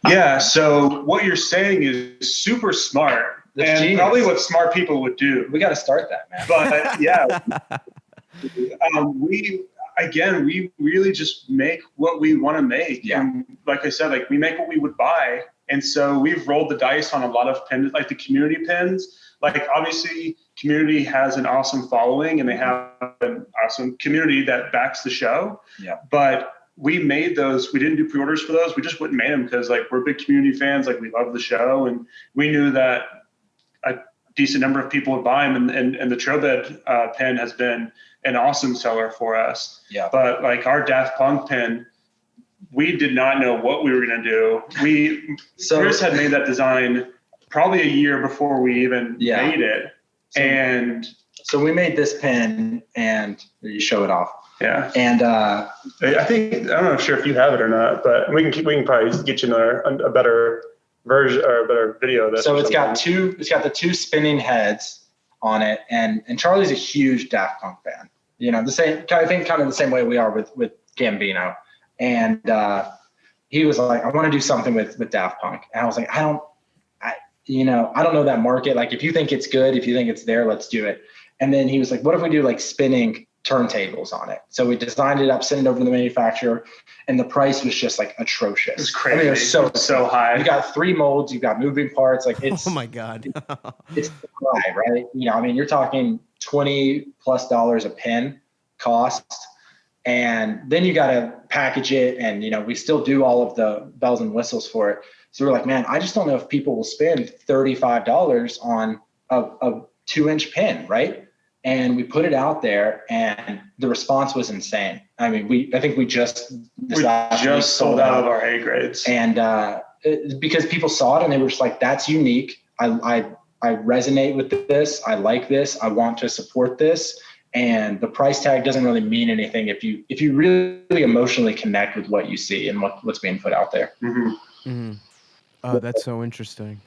Yeah. So what you're saying is super smart. That's genius. Probably what smart people would do. We got to start that, man. But yeah, we really just make what we want to make. Yeah. And like I said, like we make what we would buy. And so we've rolled the dice on a lot of pins, like the community pins. Like obviously community has an awesome following and they have an awesome community that backs the show. Yeah. But we made those, we didn't do pre-orders for those. We just wouldn't make them because like we're big community fans. Like we love the show and we knew that a decent number of people would buy them. And the Trobed pin has been an awesome seller for us. Yeah. But like our Daft Punk pin, we did not know what we were going to do. Chris had made that design probably a year before we even made it. So we made this pin and you show it off. Yeah. And I think, I'm not sure if you have it or not, but we can probably get you a better version or a better video of this. So it's got the two spinning heads on it. And Charlie's a huge Daft Punk fan, I think kind of the same way we are with Gambino. And he was like, I want to do something with Daft Punk. And I was like, I don't know that market. Like, if you think it's good, if you think it's there, let's do it. And then he was like, what if we do like spinning turntables on it? So we designed it up, sent it over to the manufacturer, and the price was just like atrocious. It's crazy. I mean, it was so high. You got 3 molds, you got moving parts. Like it's, oh my God. it's high, right? You're talking $20+ a pin cost. And then you got to package it. And, we still do all of the bells and whistles for it. So we're like, man, I just don't know if people will spend $35 on a 2-inch pin, right? And we put it out there, and the response was insane. I mean, I think we just sold out of our A grades, and because people saw it and they were just like, "That's unique. I resonate with this. I like this. I want to support this." And the price tag doesn't really mean anything if you really emotionally connect with what you see and what's being put out there. Mm-hmm. Mm-hmm. Oh, that's so interesting.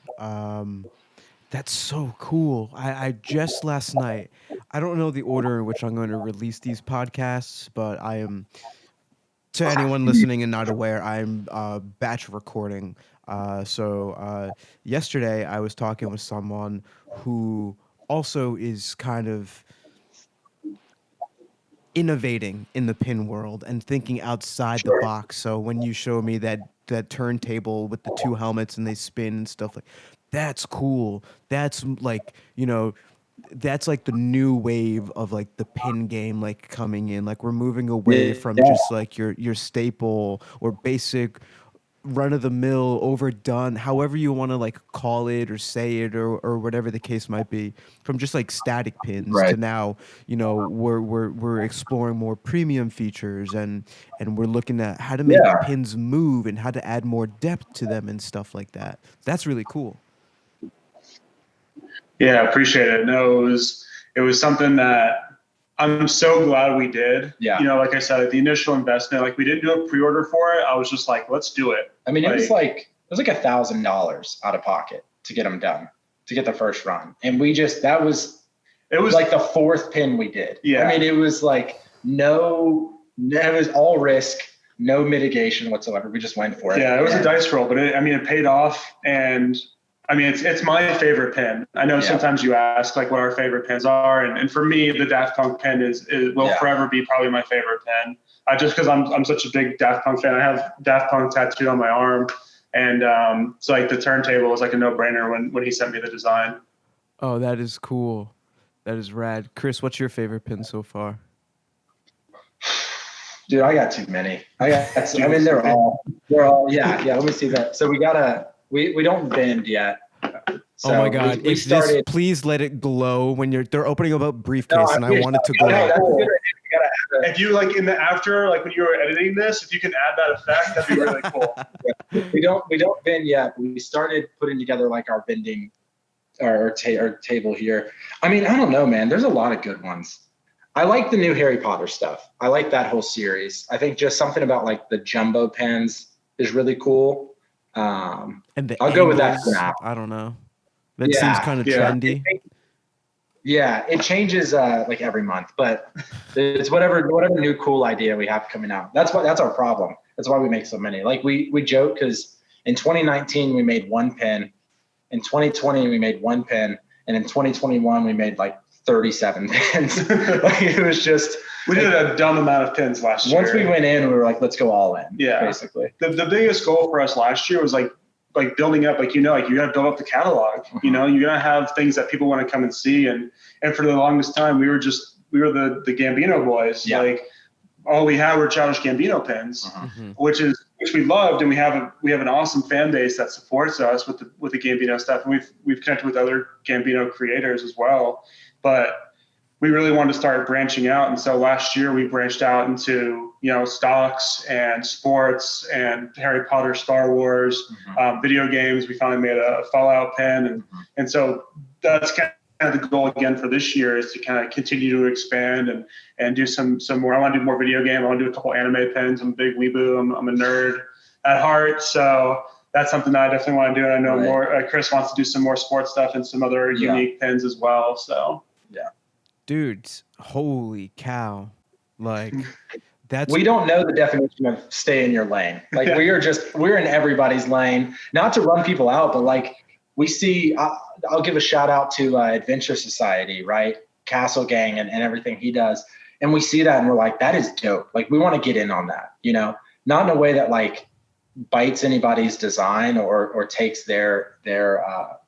That's so cool. I just last night, I don't know the order in which I'm going to release these podcasts, but I am, to anyone listening and not aware, I'm batch recording. So yesterday I was talking with someone who also is kind of innovating in the pin world and thinking outside the box. So when you show me that turntable with the 2 helmets and they spin and stuff, like, that's cool. That's like, that's like the new wave of like the pin game, like coming in. Like we're moving away from just like your staple or basic run of the mill, overdone, however you want to like call it or say it or whatever the case might be, from just like static pins to now, we're exploring more premium features and we're looking at how to make pins move and how to add more depth to them and stuff like that. That's really cool. Yeah, appreciate it. No, it was something that I'm so glad we did. Yeah. Like I said, the initial investment, like we didn't do a pre-order for it. I was just like, let's do it. I mean, it was like $1,000 out of pocket to get them done, to get the first run. And it was like the 4th pin we did. Yeah. I mean, it was like it was all risk, no mitigation whatsoever. We just went for it. Yeah, it was a dice roll, but it paid off. And I mean, it's my favorite pin. I know sometimes you ask like what our favorite pins are, and for me, the Daft Punk pin will forever be probably my favorite pin. Just because I'm such a big Daft Punk fan. I have Daft Punk tattooed on my arm, and so like the turntable was like a no-brainer when he sent me the design. Oh, that is cool. That is rad. Chris, what's your favorite pin so far? Dude, I got too many. They're all Let me see that. So we don't bend yet. So oh my God! Please let it glow when they're opening up a briefcase, and I want it to glow. That's a good idea. We gotta have it. If you like in the after, like when you were editing this, if you can add that effect, that'd be really cool. We don't bend yet, but we started putting together like our bending, our table here. I mean, I don't know, man. There's a lot of good ones. I like the new Harry Potter stuff. I like that whole series. I think just something about like the jumbo pens is really cool. And I'll go with that for now. I don't know. That seems kind of trendy. Yeah, it changes like every month, but it's whatever new cool idea we have coming out. That's our problem. That's why we make so many. Like we joke because in 2019 we made 1 pin, In 2020, we made 1 pin. And in 2021, we made like 37 pins. Like it was just. We did a dumb amount of pins last year. Once we went in, we were like, let's go all in. Yeah. Basically. The biggest goal for us last year was like building up, you got to build up the catalog. You're going to have things that people want to come and see. And for the longest time, we were the Gambino boys. Yeah. Like all we had were Childish Gambino pins, which we loved. And we have an awesome fan base that supports us with the Gambino stuff. And we've connected with other Gambino creators as well. But we really wanted to start branching out. And so last year we branched out into, stocks and sports and Harry Potter, Star Wars, video games. We finally made a Fallout pin. And so that's kind of the goal again for this year, is to kind of continue to expand and do some more. I want to do more video game. I want to do a couple anime pins. I'm a big weeboo. I'm a nerd at heart. So that's something that I definitely want to do. And I know more, Chris wants to do some more sports stuff and some other unique pins as well. So yeah. Dudes, holy cow. Like we don't know the definition of stay in your lane. Like we're in everybody's lane, not to run people out, but like we see, I'll give a shout out to Adventure Society, right? Castle Gang and everything he does. And we see that and we're like, that is dope. Like we want to get in on that, not in a way that like bites anybody's design or takes their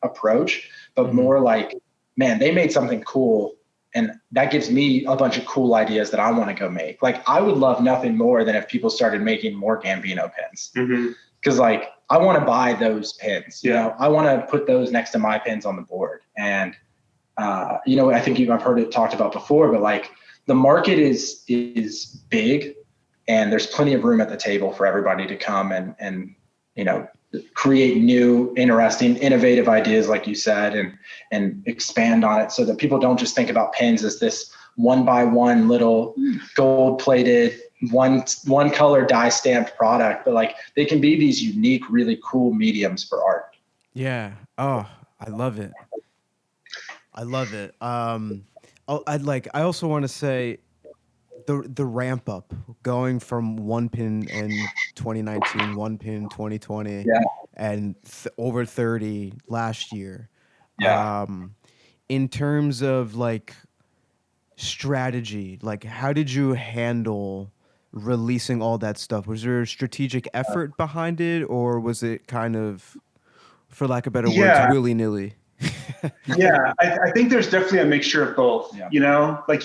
approach, but more like, man, they made something cool. And that gives me a bunch of cool ideas that I want to go make. Like I would love nothing more than if people started making more Gambino pins. Cause like, I want to buy those pins, I want to put those next to my pins on the board. And, I think I've heard it talked about before, but like the market is big and there's plenty of room at the table for everybody to come and create new, interesting, innovative ideas, like you said, and expand on it so that people don't just think about pins as this 1x1 little gold plated, one color dye stamped product, but like they can be these unique, really cool mediums for art. Yeah. Oh, I love it. I also want to say the ramp up going from 1 pin in 2019, 1 pin in 2020, and over 30 last year. In terms of like strategy, like how did you handle releasing all that stuff? Was there a strategic effort behind it, or was it kind of, for lack of better words, willy-nilly? I think there's definitely a mixture of both. Like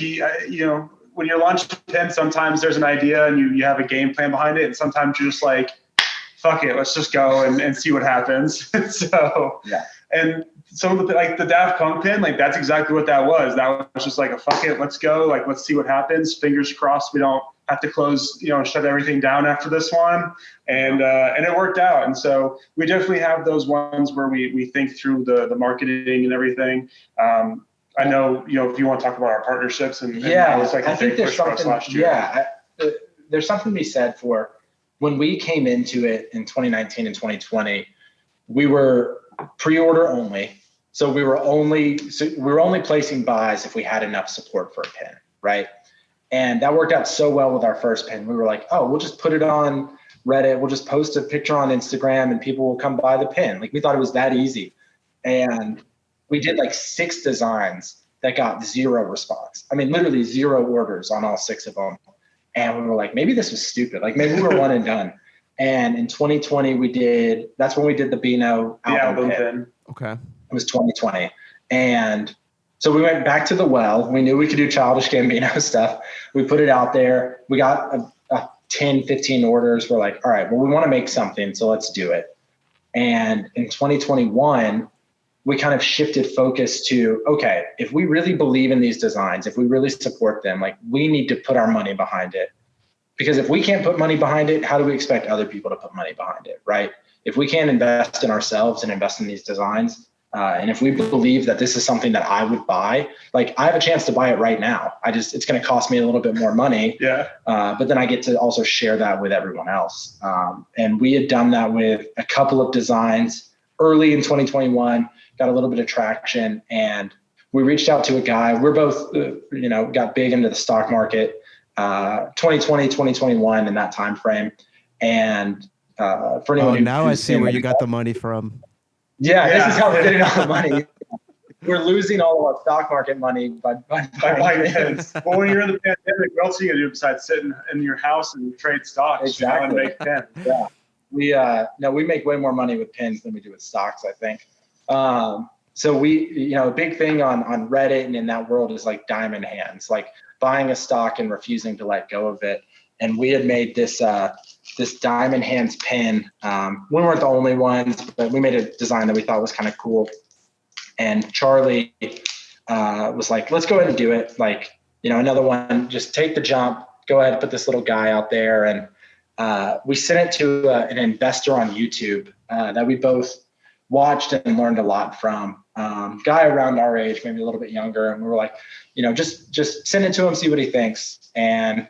when you're launching a pin, sometimes there's an idea and you have a game plan behind it, and sometimes you're just like, fuck it, let's just go and see what happens. And some of the Daft Punk pin, like that's exactly what that was. That was just like a fuck it, let's go, like let's see what happens. Fingers crossed we don't have to close, shut everything down after this one. And it worked out. And so we definitely have those ones where we think through the marketing and everything. I know, if you want to talk about our partnerships and was like I think there's something last year. There's something to be said for when we came into it in 2019 and 2020, we were pre-order only. So we were only placing buys if we had enough support for a pin, right? And that worked out so well with our first pin. We were like, oh, we'll just put it on Reddit. We'll just post a picture on Instagram and people will come buy the pin. Like we thought it was that easy. And we did like 6 designs that got 0 response. I mean, literally 0 orders on all 6 of them. And we were like, maybe this was stupid. Like maybe we were one and done. And in 2020, that's when we did the Beano album pin. Okay. It was 2020. And so we went back to the well. We knew we could do Childish Gambino stuff. We put it out there. We got a 10, 15 orders. We're like, all right, well, we want to make something, so let's do it. And in 2021, we kind of shifted focus to, okay, if we really believe in these designs, if we really support them, like we need to put our money behind it. Because if we can't put money behind it, how do we expect other people to put money behind it, right? If we can't invest in ourselves and invest in these designs, and if we believe that this is something that I would buy, like I have a chance to buy it right now. It's going to cost me a little bit more money. But then I get to also share that with everyone else. And we had done that with a couple of designs early in 2021, got a little bit of traction, and we reached out to a guy. We're both, got big into the stock market, 2020, 2021 in that time frame. And for anyone now I see where you got the money from. This is how we're getting all the money. We're losing all of our stock market money by buying pins. Well, when you're in the pandemic, what else are you gonna do besides sit in your house and trade stocks? Exactly. And make pins? Yeah. We make way more money with pins than we do with stocks, I think. So we, a big thing on Reddit and in that world is like diamond hands, like buying a stock and refusing to let go of it. And we had made this diamond hands pin. We weren't the only ones, but we made a design that we thought was kind of cool. And Charlie was like, let's go ahead and do it. Like, another one, just take the jump, go ahead and put this little guy out there. And we sent it to an investor on YouTube that we both watched and learned a lot from. Guy around our age, maybe a little bit younger. And we were like, just send it to him, see what he thinks. And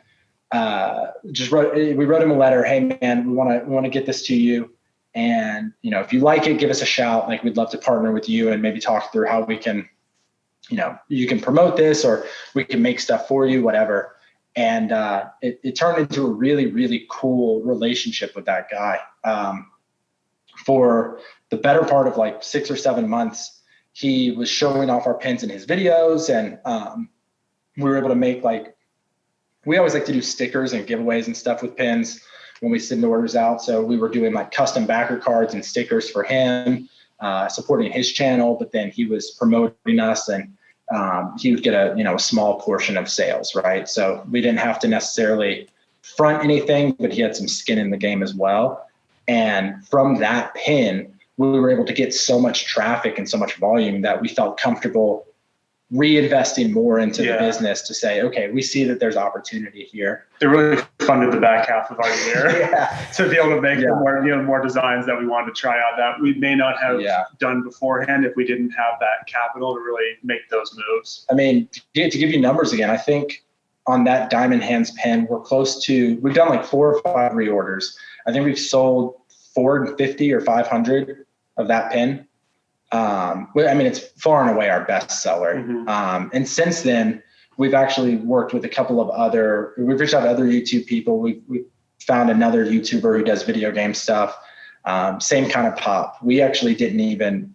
we wrote him a letter. Hey man, we want to get this to you. And, if you like it, give us a shout. Like, we'd love to partner with you and maybe talk through how we can, you can promote this, or we can make stuff for you, whatever. And it turned into a really, really cool relationship with that guy. For the better part of like 6 or 7 months, he was showing off our pins in his videos. And we were able to make we always like to do stickers and giveaways and stuff with pins when we send orders out. So we were doing like custom backer cards and stickers for him, supporting his channel, but then he was promoting us, and he would get a small portion of sales, right? So we didn't have to necessarily front anything, but he had some skin in the game as well. And from that pin, we were able to get so much traffic and so much volume that we felt comfortable reinvesting more into the business to say, okay, we see that there's opportunity here. It really funded the back half of our year to be able to make more designs that we wanted to try out that we may not have done beforehand if we didn't have that capital to really make those moves. I mean, to give you numbers again, I think on that diamond hands pen, we've done like 4 or 5 reorders. I think we've sold 450 or 500 of that pen. It's far and away our best seller. Mm-hmm. And since then, we've actually worked with we've reached out to other YouTube people. We found another YouTuber who does video game stuff. Same kind of pop. We actually didn't even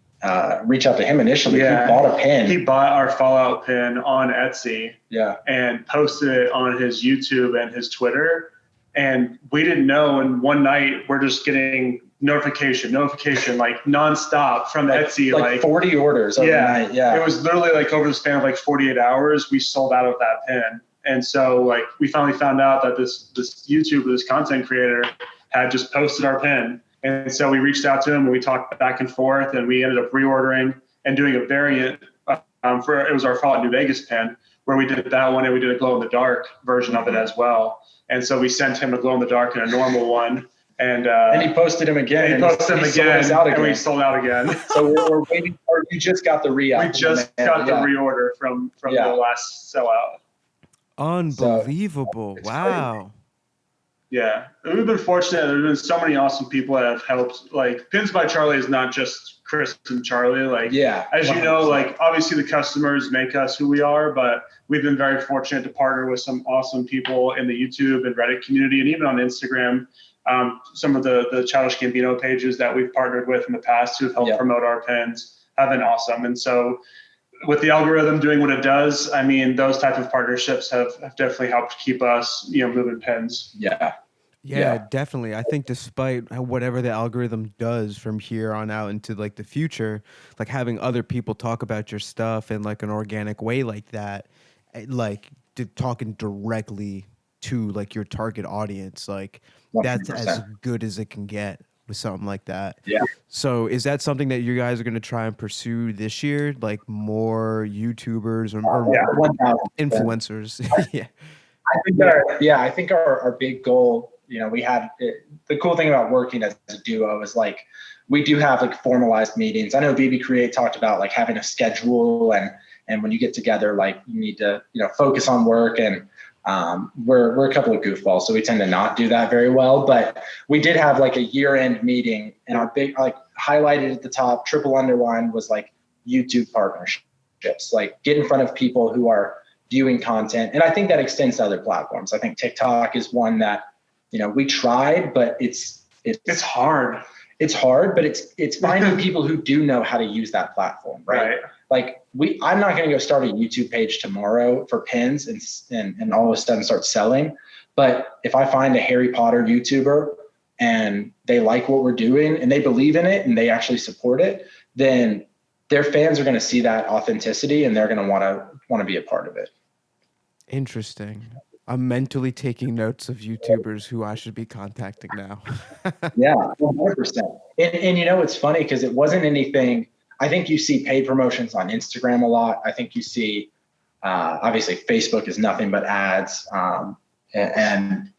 reach out to him initially. Yeah. He bought a pin. He bought our Fallout pin on Etsy. Yeah. And posted it on his YouTube and his Twitter. And we didn't know. And one night we're just getting notification like nonstop from Etsy, like 40 orders overnight. Yeah. It was literally like over the span of like 48 hours, we sold out of that pin. And so like we finally found out that this content creator had just posted our pin. And so we reached out to him and we talked back and forth, and we ended up reordering and doing a variant it was our Fallout New Vegas pin, where we did that one and we did a glow in the dark version of it as well. And so we sent him a glow in the dark and a normal one. And he posted him again. And we sold out again. So we're waiting for. We just got the re-up. We just got the reorder from the last sellout. Unbelievable! So, wow. Yeah, we've been fortunate. There's been so many awesome people that have helped. Like, Pins by Charlie is not just Chris and Charlie. Like, as 100%. You know, like obviously the customers make us who we are, but we've been very fortunate to partner with some awesome people in the YouTube and Reddit community, and even on Instagram. Some of the Childish Gambino pages that we've partnered with in the past who've helped promote our pins have been awesome. And so with the algorithm doing what it does, I mean, those type of partnerships have definitely helped keep us, moving pins. Yeah, definitely. I think despite whatever the algorithm does from here on out into like the future, like having other people talk about your stuff in like an organic way like that, like talking directly to like your target audience, like 100%. That's as good as it can get with something like that. Yeah. So is that something that you guys are going to try and pursue this year? Like more YouTubers or influencers? I think our big goal, we had the cool thing about working as a duo is like, we do have like formalized meetings. I know BB Create talked about like having a schedule and when you get together, like you need to, focus on work, and we're a couple of goofballs, so we tend to not do that very well. But we did have like a year-end meeting, and our big, like highlighted at the top, triple underline was like YouTube partnerships, like get in front of people who are viewing content. And I think that extends to other platforms. I think TikTok is one that, we tried, but it's hard. it's hard, but it's finding people who do know how to use that platform, right? Like I'm not going to go start a YouTube page tomorrow for pins and all of a sudden start selling. But if I find a Harry Potter YouTuber and they like what we're doing and they believe in it and they actually support it, then their fans are going to see that authenticity and they're going to want to be a part of it. Interesting. I'm mentally taking notes of YouTubers who I should be contacting now. Yeah, 100%. And it's funny because it wasn't anything. I think you see paid promotions on Instagram a lot. I think you see, obviously, Facebook is nothing but ads. And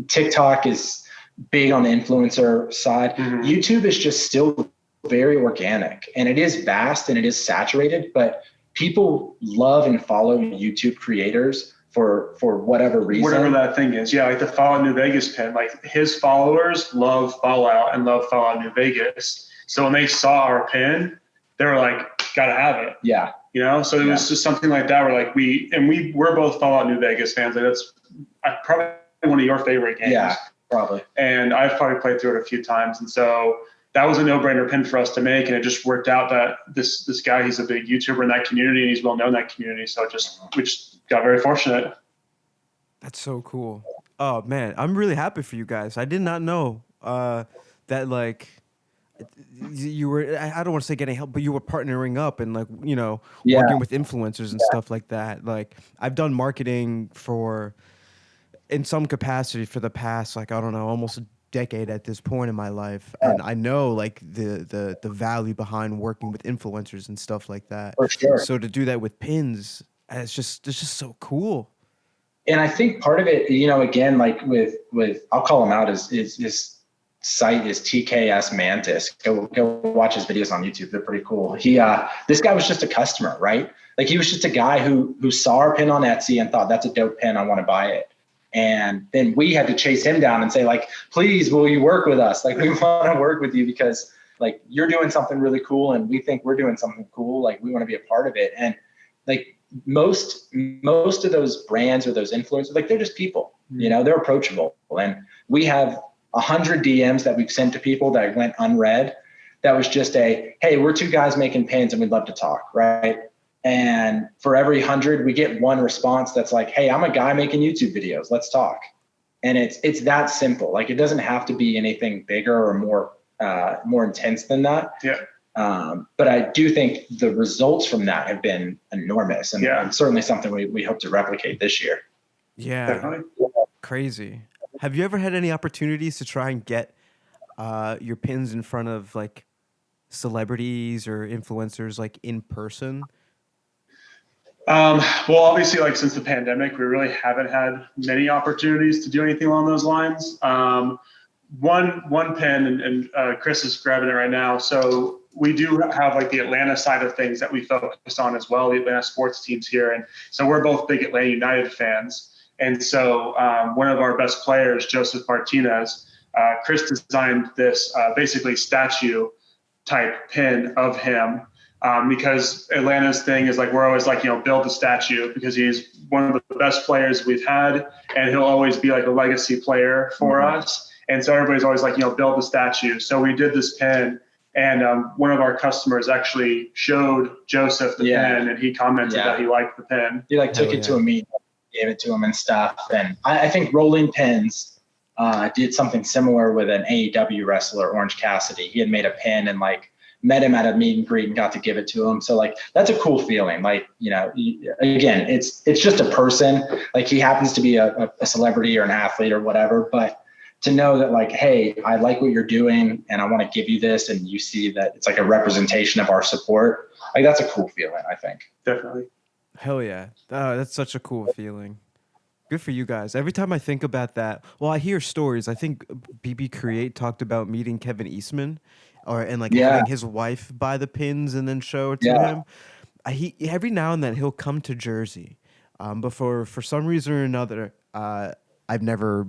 TikTok is big on the influencer side. Mm-hmm. YouTube is just still very organic, and it is vast and it is saturated, but people love and follow YouTube creators for whatever reason. Whatever that thing is. Yeah, like the Fallout New Vegas pin, like his followers love Fallout and love Fallout New Vegas. So when they saw our pin, they were like, gotta have it. Yeah. So it was just something like that where like we're both Fallout New Vegas fans. Like that's probably one of your favorite games. Yeah, probably. And I've probably played through it a few times. And so that was a no-brainer pin for us to make. And it just worked out that this guy, he's a big YouTuber in that community and he's well known in that community. So we just got very fortunate. That's so cool. Oh man, I'm really happy for you guys. I did not know that like you were, I don't want to say getting help, but you were partnering up and like, working with influencers and stuff like that. Like I've done marketing in some capacity for the past, like, I don't know, almost a decade at this point in my life. And I know like the value behind working with influencers and stuff like that. For sure. So to do that with pins, it's just so cool. And I think part of it, again, like with I'll call him out, his site is TKS Mantis. Go watch his videos on YouTube. They're pretty cool. This guy was just a customer, right? Like he was just a guy who saw our pin on Etsy and thought, that's a dope pin, I want to buy it. And then we had to chase him down and say, like, please, will you work with us? Like, we want to work with you because like you're doing something really cool and we think we're doing something cool. Like we want to be a part of it. And like most of those brands or those influencers, like they're just people, they're approachable. And we have 100 DMs that we've sent to people that went unread. That was just hey, we're two guys making pins and we'd love to talk, right? And for every 100, we get one response that's like, hey, I'm a guy making YouTube videos. Let's talk. And it's that simple. Like it doesn't have to be anything bigger or more intense than that. Yeah. But I do think the results from that have been enormous and certainly something we hope to replicate this year. Yeah. Definitely. Crazy. Have you ever had any opportunities to try and get your pins in front of like celebrities or influencers like in person? Well, obviously, like since the pandemic, we really haven't had many opportunities to do anything along those lines. One pin, and Chris is grabbing it right now. So we do have like the Atlanta side of things that we focus on as well, the Atlanta sports teams here. And so we're both big Atlanta United fans. And so one of our best players, Joseph Martinez, Chris designed this basically statue type pin of him. Because Atlanta's thing is like, we're always like, build the statue because he's one of the best players we've had and he'll always be like a legacy player for us. And so everybody's always like, build the statue. So we did this pin and one of our customers actually showed Joseph the pin and he commented that he liked the pin. He like took it to a meeting, gave it to him and stuff. And I think Rolling Pins did something similar with an AEW wrestler, Orange Cassidy. He had made a pin and like met him at a meet and greet and got to give it to him. So like, that's a cool feeling. Like, again, it's just a person, like he happens to be a celebrity or an athlete or whatever, but to know that like, hey, I like what you're doing and I want to give you this. And you see that it's like a representation of our support. Like that's a cool feeling, I think. Definitely. Hell yeah. That's such a cool feeling. Good for you guys. Every time I think about that, well, I hear stories. I think BB Create talked about meeting Kevin Eastman and having his wife buy the pins and then show it to him. He every now and then he'll come to Jersey, but for some reason or another, I've never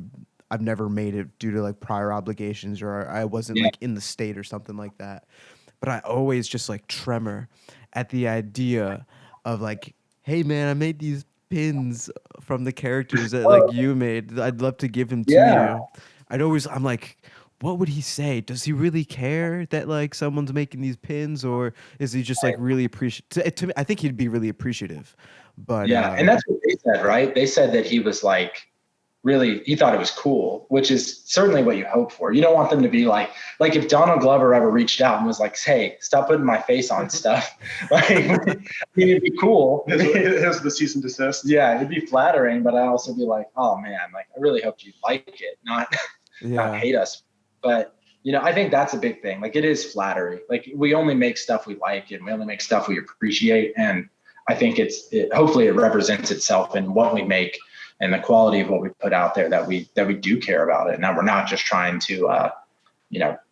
made it due to like prior obligations or I wasn't like in the state or something like that. But I always just like tremor at the idea of like, hey man, I made these pins from the characters that like you made. I'd love to give them to you. I'm like, what would he say? Does he really care that like someone's making these pins, or is he just like really appreciative? To me, I think he'd be really appreciative. But Yeah, and that's what they said, right? They said that he was like really, he thought it was cool, which is certainly what you hope for. You don't want them to be like if Donald Glover ever reached out and was like, "Hey, stop putting my face on stuff." Like, I mean, it'd be cool. Here's the cease and desist. Yeah, it'd be flattering, but I'd also be like, "Oh man, like I really hope you like it, not hate us." But I think that's a big thing. Like, it is flattery. Like, we only make stuff we like, and we only make stuff we appreciate, and I think hopefully it represents itself in what we make and the quality of what we put out there, that we do care about it. Now we're not just trying to,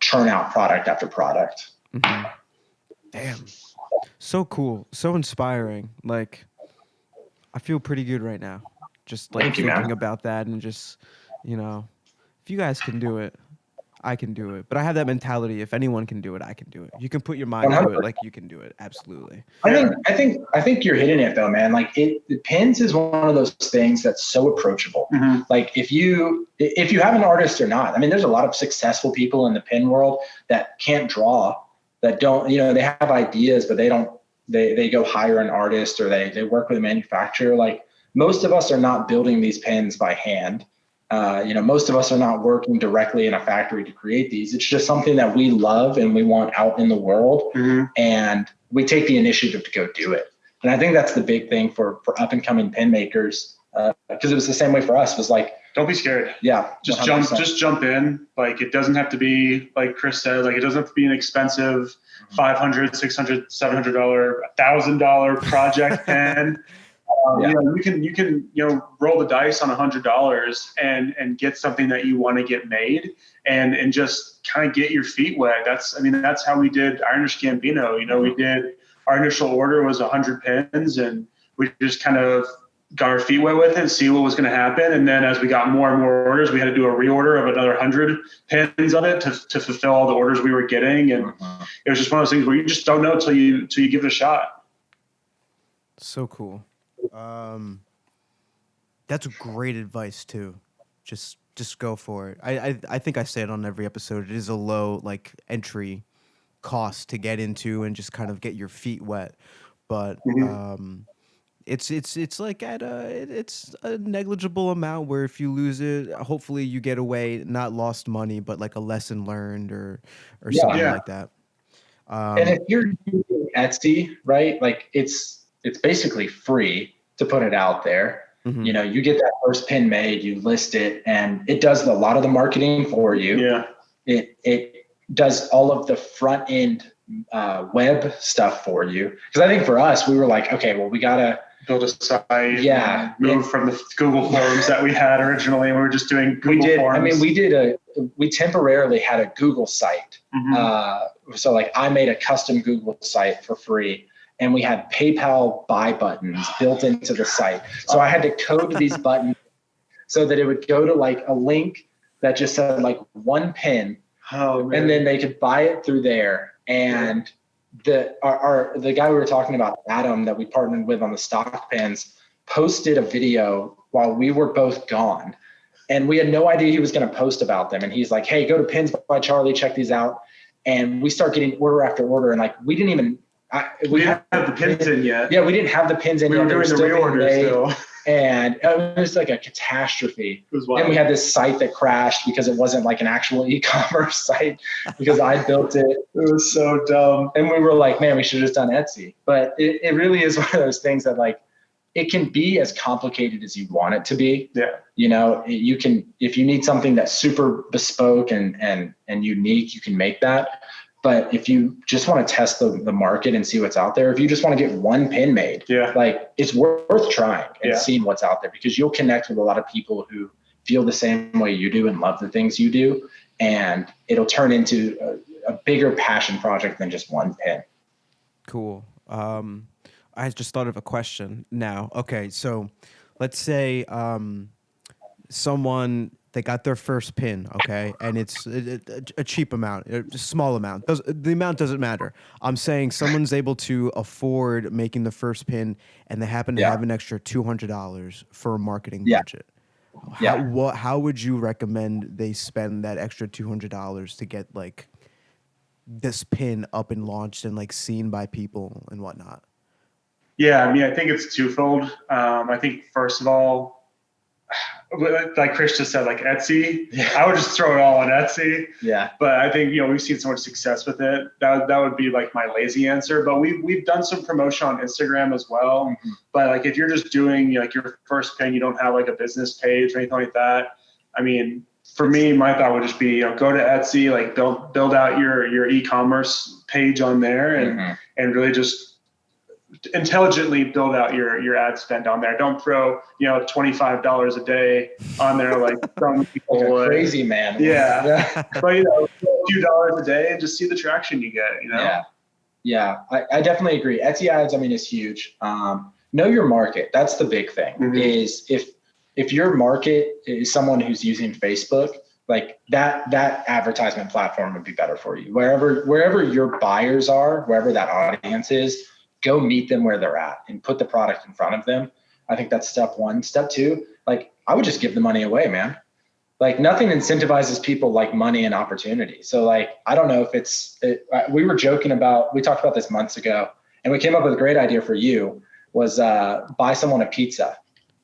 churn out product after product. Mm-hmm. Damn. So cool. So inspiring. Like, I feel pretty good right now. Just like thinking about that, and just, if you guys can do it, I can do it. But I have that mentality. If anyone can do it, I can do it. You can put your mind 100%. To it, like you can do it. Absolutely. I think you're hitting it though, man. Like, the pins is one of those things that's so approachable. Mm-hmm. Like, if you have an artist or not, I mean, there's a lot of successful people in the pin world that can't draw, that don't, they have ideas, but they go hire an artist, or they work with a manufacturer. Like, most of us are not building these pins by hand. Most of us are not working directly in a factory to create these. It's just something that we love and we want out in the world. Mm-hmm. And we take the initiative to go do it. And I think that's the big thing for up and coming pin makers. Because it was the same way for us. It was like, don't be scared. Yeah. Just jump in. Like, it doesn't have to be, like Chris said, like, it doesn't have to be an expensive $500, $600, $700, $1,000 project pen. You can roll the dice on $100 and get something that you want to get made, and just kind of get your feet wet. That's how we did Ironish Gambino. We did, our initial order was 100 pins, and we just kind of got our feet wet with it, see what was going to happen. And then as we got more and more orders, we had to do a reorder of another 100 pins of it to fulfill all the orders we were getting. And it was just one of those things where you just don't know till you give it a shot. So cool. That's great advice too. Just go for it. I think I say it on every episode. It is a low entry cost to get into and just kind of get your feet wet. But it's like it's a negligible amount where if you lose it, hopefully you get away, not lost money, but like a lesson learned or something like that. And if you're using Etsy, right? Like, it's basically free to put it out there. Mm-hmm. You get that first pin made, you list it, and it does a lot of the marketing for you. Yeah. It does all of the front end web stuff for you. Because I think for us, we were like, okay, well, we gotta build a site. Yeah. Move from the Google Forms that we had originally. We were just doing Google Forms. I mean, we temporarily had a Google site. Mm-hmm. So like, I made a custom Google site for free. And we had PayPal buy buttons built into the site. So I had to code these buttons so that it would go to like a link that just said like one pin. Oh, and then they could buy it through there. And the guy we were talking about, Adam, that we partnered with on the stock pins, posted a video while we were both gone. And we had no idea he was going to post about them. And he's like, hey, go to Pins by Charlie, check these out. And we start getting order after order. And like, we didn't even, we didn't have the pins in yet. Yeah, we didn't have the pins in yet. We were doing the reorder still. And it was like a catastrophe. And we had this site that crashed because it wasn't like an actual e-commerce site because I built it. It was so dumb. And we were like, man, we should have just done Etsy. But it really is one of those things that like, it can be as complicated as you want it to be. Yeah. You can, if you need something that's super bespoke and unique, you can make that. But if you just want to test the market and see what's out there, if you just want to get one pin made, like it's worth trying and seeing what's out there, because you'll connect with a lot of people who feel the same way you do and love the things you do. And it'll turn into a bigger passion project than just one pin. Cool. I just thought of a question now. Okay. So let's say someone, they got their first pin, okay, and it's a cheap amount, a small amount. The amount doesn't matter. I'm saying someone's able to afford making the first pin, and they happen to have an extra $200 for a marketing budget. How would you recommend they spend that extra $200 to get like this pin up and launched and like seen by people and whatnot? Yeah, I mean, I think it's twofold. I think first of all, like Chris just said, like Etsy, I would just throw it all on Etsy. Yeah. But I think, we've seen so much success with it. That would be like my lazy answer. But we've done some promotion on Instagram as well. Mm-hmm. But like if you're just doing like your first pin, you don't have like a business page or anything like that. I mean, for me, my thought would just be, go to Etsy, like build out your e-commerce page on there and really just intelligently build out your ad spend on there. Don't throw $25 a day on there like some people like a crazy man. Yeah. But a few dollars a day and just see the traction you get. Yeah. I definitely agree. Etsy ads, I mean, is huge. Know your market. That's the big thing. Mm-hmm. Is if your market is someone who's using Facebook, like that advertisement platform would be better for you. Wherever your buyers are, wherever that audience is, go meet them where they're at and put the product in front of them. I think that's step one. Step two, like I would just give the money away, man. Like nothing incentivizes people like money and opportunity. So like, I don't know if we were joking about, we talked about this months ago and we came up with a great idea for you was buy someone a pizza.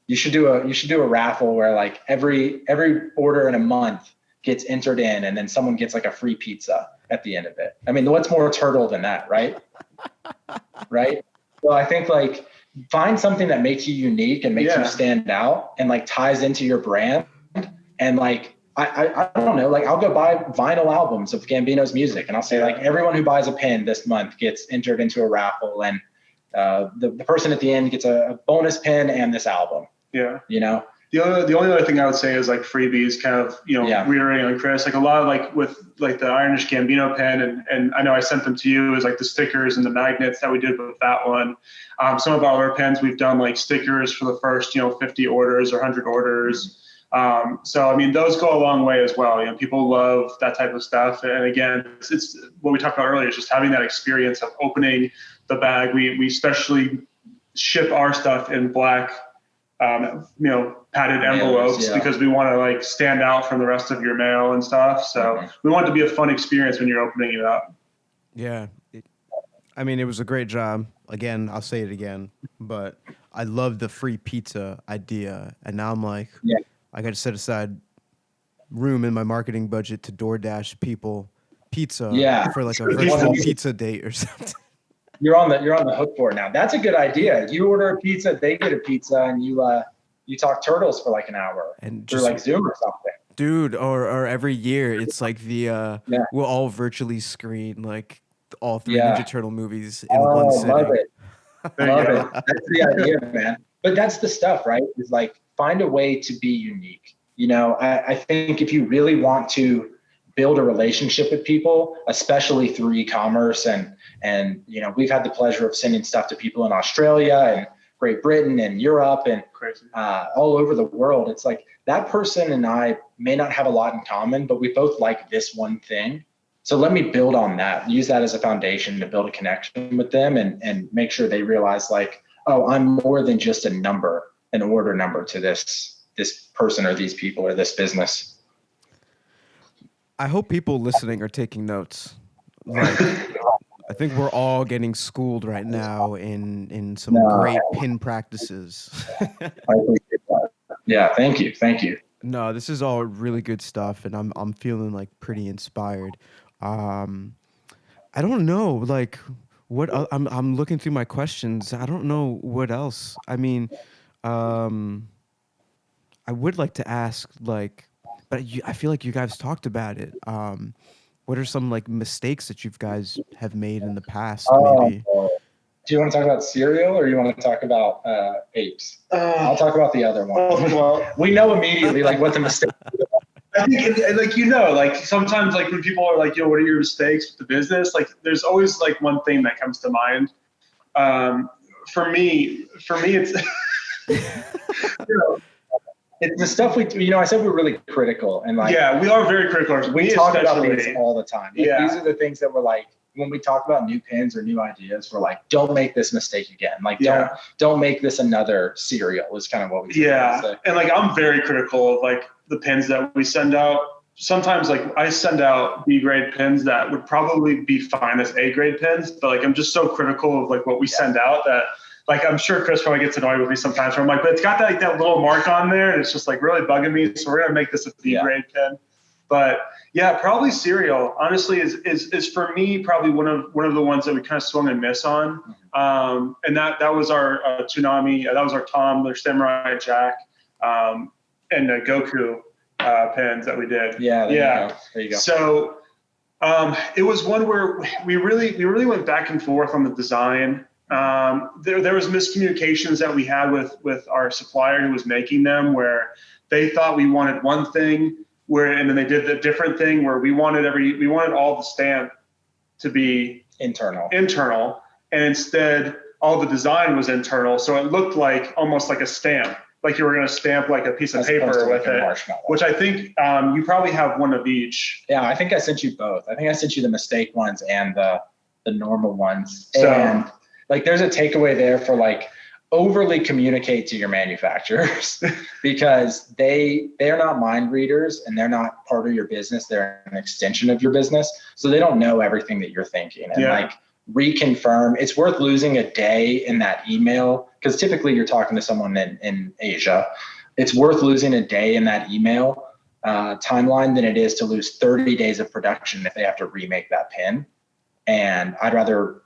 You should do a raffle where like every order in a month gets entered in and then someone gets like a free pizza at the end of it. I mean, what's more turtle than that, right? Right. So I think like find something that makes you unique and makes you stand out and like ties into your brand. And like, I don't know, like I'll go buy vinyl albums of Gambino's music and I'll say like everyone who buys a pin this month gets entered into a raffle and the person at the end gets a bonus pin and this album. Yeah. The only other thing I would say is like freebies, kind of, reiterating on Chris, like a lot of like with like the Ironish Gambino pen, and I know I sent them to you, is like the stickers and the magnets that we did with that one. Some of our other pens, we've done like stickers for the first, 50 orders or 100 orders. So, I mean, those go a long way as well. People love that type of stuff. And again, it's what we talked about earlier, is just having that experience of opening the bag. We especially ship our stuff in black, padded envelopes because we want to like stand out from the rest of your mail and stuff. So we want it to be a fun experience when you're opening it up. Yeah. It was a great job. Again, I'll say it again, but I love the free pizza idea. And now I'm like, I got to set aside room in my marketing budget to DoorDash people pizza for like a virtual pizza date or something. You're on the hook for it now. That's a good idea. You order a pizza, they get a pizza, and you talk turtles for like an hour and through like Zoom or something. Dude, or every year it's like we'll all virtually screen like all three Ninja Turtle movies in one sitting. Love it. Love it. That's the idea, man. But that's the stuff, right? Is like find a way to be unique. I think if you really want to build a relationship with people, especially through e-commerce and we've had the pleasure of sending stuff to people in Australia and Great Britain and Europe and all over the world. It's like that person and I may not have a lot in common, but we both like this one thing. So let me build on that, use that as a foundation to build a connection with them and make sure they realize like, oh, I'm more than just an order number to this person or these people or this business. I hope people listening are taking notes. Like, I think we're all getting schooled right now in some great pin practices. I appreciate that. Yeah, thank you. No, this is all really good stuff, and I'm feeling like pretty inspired. I don't know, like what I'm looking through my questions. I don't know what else. I mean, I would like to ask like, but I feel like you guys talked about it. What are some like mistakes that you guys have made in the past? Maybe. Do you want to talk about cereal or you want to talk about apes? I'll talk about the other one. Well, we know immediately like what the mistake is. I think like sometimes like when people are like, what are your mistakes with the business? Like there's always like one thing that comes to mind. For me, it's it's the stuff I said we're really critical and like we are very critical. We talk about these all the time. These are the things that we're like, when we talk about new pins or new ideas, we're like, don't make this mistake again. Like, Yeah. don't make this another cereal is kind of what we say. And like, I'm very critical of like the pins that we send out. Sometimes like I send out B grade pins that would probably be fine as A grade pins, but like, I'm just so critical of like what we send out that like, I'm sure Chris probably gets annoyed with me sometimes where I'm like, but it's got that, like that little mark on there and it's just like really bugging me. So we're going to make this a B grade pin. But yeah, probably cereal. Honestly, is for me probably one of the ones that we kind of swung and miss on. And that was our Toonami. That was our Tom, their Samurai Jack, and Goku pins that we did. Yeah. There you go. So it was one where we really went back and forth on the design. There was miscommunications that we had with our supplier who was making them, where they thought we wanted one thing. And then they did the different thing where we wanted all the stamp to be internal, and instead all the design was internal. So it looked like almost like a stamp, like you were going to stamp like a piece of paper with it, which I think you probably have one of each. Yeah, I think I sent you both. I think I sent you the mistake ones and the normal ones. So, and like, there's a takeaway there for like, overly communicate to your manufacturers because they're not mind readers and they're not part of your business. They're an extension of your business. So they don't know everything that you're thinking. And like reconfirm, it's worth losing a day in that email because typically you're talking to someone in Asia. It's worth losing a day in that email timeline than it is to lose 30 days of production if they have to remake that pin. And I'd rather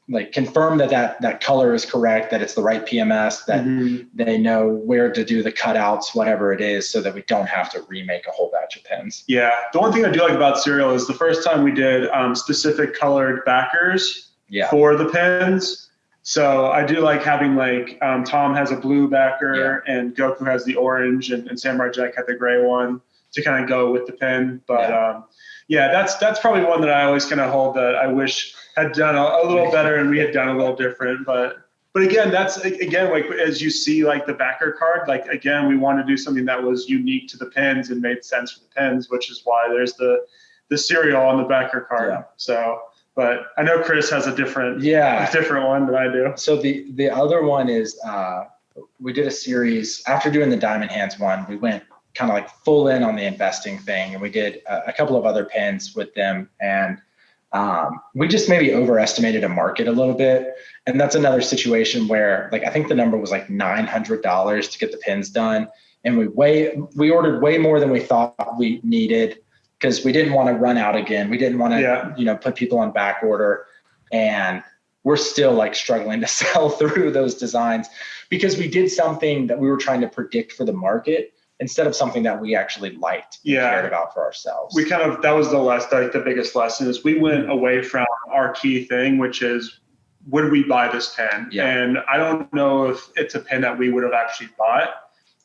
like confirm that color is correct, that it's the right PMS, that they know where to do the cutouts, whatever it is, so that we don't have to remake a whole batch of pins. Yeah. The one thing I do like about cereal is the first time we did specific colored backers for the pins. So I do like having like Tom has a blue backer and Goku has the orange and Samurai Jack had the gray one to kind of go with the pin. But that's probably one that I always kind of hold that I wish had done a little better and we had done a little different. But again, that's like as you see like the backer card, like again, we want to do something that was unique to the pins and made sense for the pins, which is why there's the cereal on the backer card. Yeah. So, but I know Chris has a different one than I do. So the other one is we did a series after doing the Diamond Hands one. We went kind of like full in on the investing thing. And we did a couple of other pins with them. And we just maybe overestimated a market a little bit. And that's another situation where like, I think the number was like $900 to get the pins done. And we ordered way more than we thought we needed because we didn't want to run out again. We didn't want to, put people on back order. And we're still like struggling to sell through those designs because we did something that we were trying to predict for the market instead of something that we actually liked and cared about for ourselves. We that was the biggest lesson is we went away from our key thing, which is, would we buy this pen? Yeah. And I don't know if it's a pen that we would have actually bought.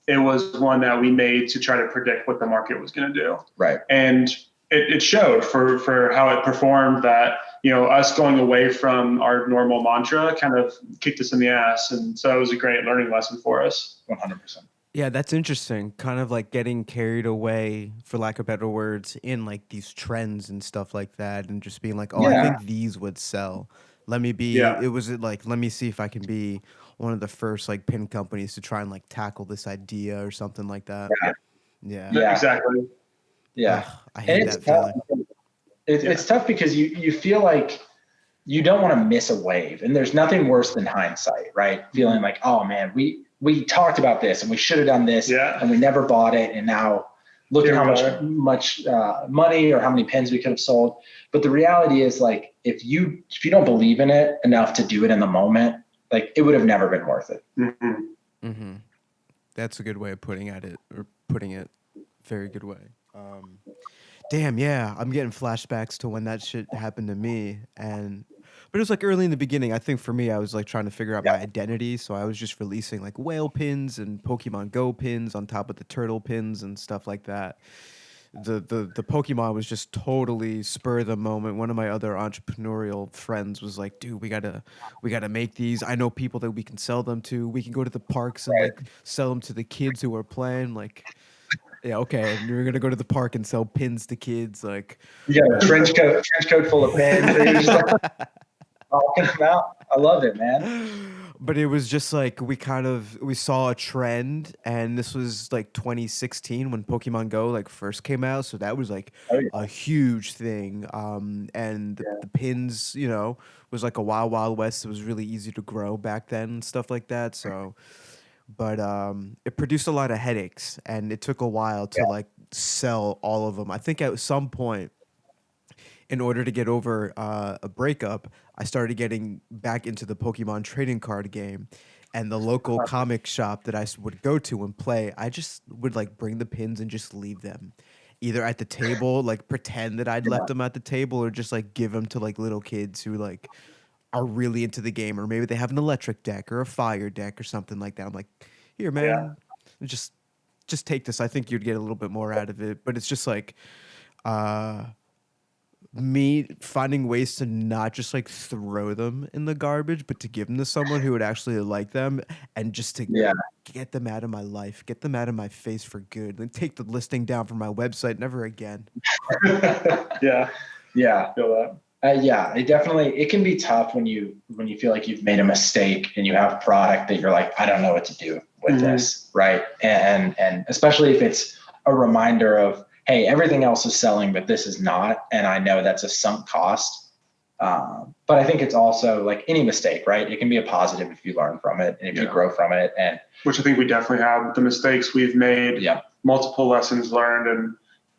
It was one that we made to try to predict what the market was going to do. Right. And it showed for how it performed that, us going away from our normal mantra kind of kicked us in the ass. And so it was a great learning lesson for us. 100%. Yeah, that's interesting. Kind of like getting carried away, for lack of better words, in like these trends and stuff like that, and just being like, I think these would sell. Let me be. It was like, let me see if I can be one of the first like pin companies to try and like tackle this idea or something like that. Yeah. Exactly. Yeah, ugh, I hate that feeling. It's tough because you feel like you don't want to miss a wave, and there's nothing worse than hindsight, right? Feeling like, oh man, we talked about this and we should have done this and we never bought it. And now look at how much money or how many pins we could have sold. But the reality is like, if you don't believe in it enough to do it in the moment, like it would have never been worth it. Mm-hmm. Mm-hmm. That's a good way of putting it. Very good way. Damn. Yeah. I'm getting flashbacks to when that shit happened to me. But it was like early in the beginning. I think for me, I was like trying to figure out my identity. So I was just releasing like whale pins and Pokemon Go pins on top of the turtle pins and stuff like that. The Pokemon was just totally spur of the moment. One of my other entrepreneurial friends was like, dude, we gotta make these. I know people that we can sell them to. We can go to the parks and like sell them to the kids who are playing. Like, Yeah, okay. And you're gonna go to the park and sell pins to kids, like. You got a trench coat full of pins. And you're just like talking them out. I love it, man. But it was just like we saw a trend, and this was like 2016 when Pokemon Go like first came out, so that was like Oh yeah. a huge thing. And the pins, was like a wild wild west. It was really easy to grow back then and stuff like that. So, but it produced a lot of headaches, and it took a while to like sell all of them. I think at some point, in order to get over a breakup, I started getting back into the Pokemon trading card game. And the local comic shop that would go to and play, I just would like bring the pins and just leave them either at the table, like pretend that I'd left them at the table, or just like give them to like little kids who like are really into the game, or maybe they have an electric deck or a fire deck or something like that. I'm like, here, man, just take this. I think you'd get a little bit more out of it. But it's just like, me finding ways to not just like throw them in the garbage, but to give them to someone who would actually like them, and just to get them out of my life, get them out of my face for good, and take the listing down from my website, never again. Yeah. Feel that. It can be tough when you feel like you've made a mistake and you have product that you're like, I don't know what to do with this, right? And especially if it's a reminder of, hey, everything else is selling, but this is not. And I know that's a sunk cost. But I think it's also like any mistake, right? It can be a positive if you learn from it and if you grow from it. And which I think we definitely have. The mistakes we've made, multiple lessons learned, and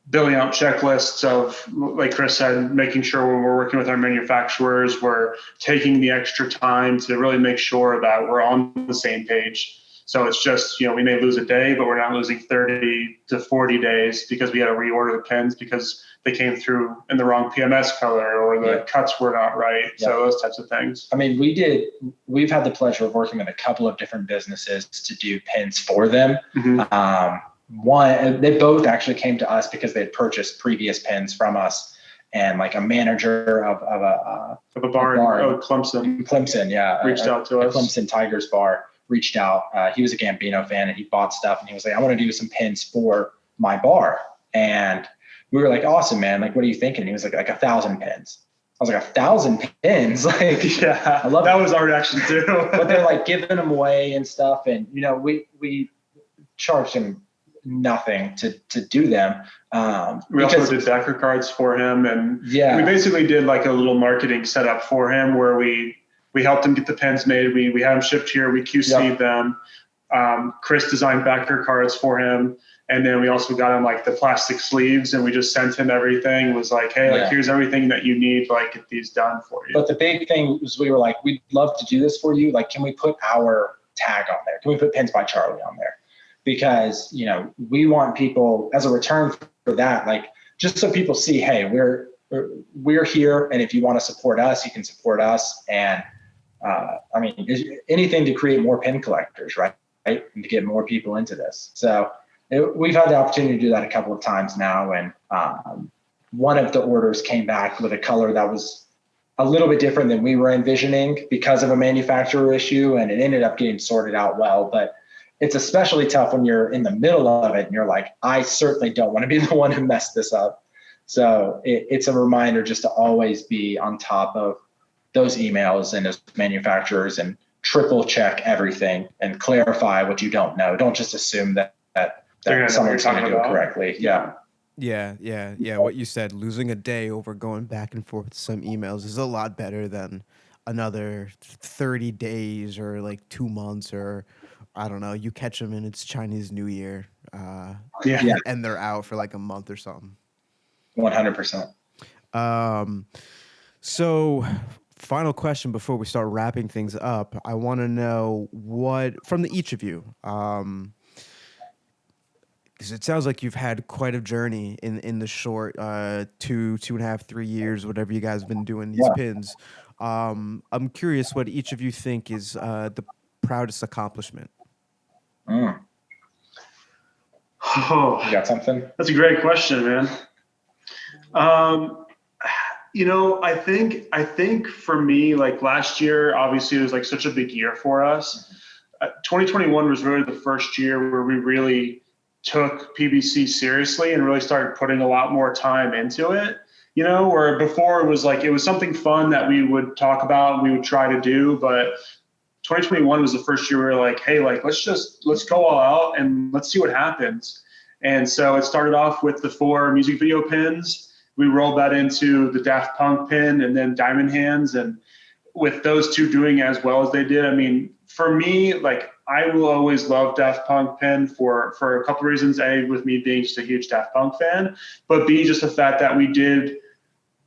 building out checklists of, like Chris said, making sure when we're working with our manufacturers, we're taking the extra time to really make sure that we're on the same page. So it's just, we may lose a day, but we're not losing 30 to 40 days because we had to reorder the pins because they came through in the wrong PMS color, or the cuts were not right. So those types of things. I mean, we've had the pleasure of working with a couple of different businesses to do pins for them. They both actually came to us because they had purchased previous pins from us, and like a manager of a bar, Clemson, reached out to us. Clemson Tigers bar reached out. He was a Gambino fan, and he bought stuff, and he was like, I want to do some pins for my bar. And we were like, awesome, man. Like, what are you thinking? And he was like 1,000 pins. I was like, 1,000 pins? Like, I love that. Was our reaction too. But they're like giving them away and stuff. And, we charged him nothing to do them. We also did backer cards for him. And we basically did like a little marketing setup for him where we helped him get the pens made. We had them shipped here. We QC'd them. Chris designed backer cards for him. And then we also got him like the plastic sleeves, and we just sent him everything. It was like, hey, like here's everything that you need to like get these done for you. But the big thing was we were like, we'd love to do this for you. Like, can we put our tag on there? Can we put Pins by Charlie on there? Because, we want people as a return for that, like just so people see, hey, we're here. And if you want to support us, you can support us. And anything to create more pin collectors, right? And to get more people into this. So we've had the opportunity to do that a couple of times now. And one of the orders came back with a color that was a little bit different than we were envisioning because of a manufacturer issue. And it ended up getting sorted out well. But it's especially tough when you're in the middle of it and you're like, I certainly don't want to be the one who messed this up. So it's a reminder just to always be on top of those emails and those manufacturers and triple check everything and clarify what you don't know. Don't just assume that someone's going to do it correctly. Yeah. What you said, losing a day over going back and forth with some emails is a lot better than another 30 days or like 2 months, or I don't know, you catch them and it's Chinese New Year. And they're out for like a month or something. 100%. So final question before we start wrapping things up. I want to know from each of you, because it sounds like you've had quite a journey in the short 2.5, 3 years, whatever you guys have been doing these pins. I'm curious what each of you think is the proudest accomplishment. You got something? That's a great question, man. I think for me, like last year, obviously it was like such a big year for us. 2021 was really the first year where we really took PBC seriously and really started putting a lot more time into it. Where before it was something fun that we would talk about and we would try to do, but 2021 was the first year we were like, hey, like let's go all out and let's see what happens. And so it started off with the 4 music video pins. We rolled that into the Daft Punk pin and then Diamond Hands. And with those 2 doing as well as they did, I mean, for me, like I will always love Daft Punk pin for a couple of reasons. A, with me being just a huge Daft Punk fan, but B, just the fact that we did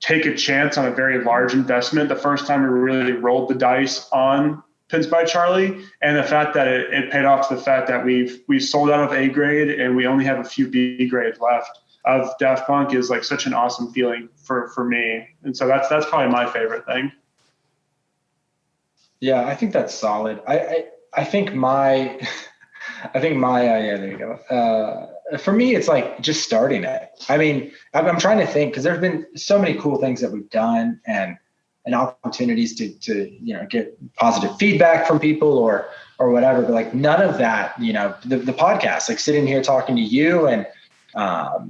take a chance on a very large investment the first time we really rolled the dice on Pins by Charlie, and the fact that it paid off to the fact that we've sold out of A grade and we only have a few B grades left of Daft Punk is like such an awesome feeling for me. And so that's probably my favorite thing. Yeah, I think that's solid. I think my yeah, there you go. For me, it's like just starting it. I mean, I'm trying to think because there's been so many cool things that we've done and opportunities to get positive feedback from people or whatever. But like none of that, the podcast, like sitting here talking to you and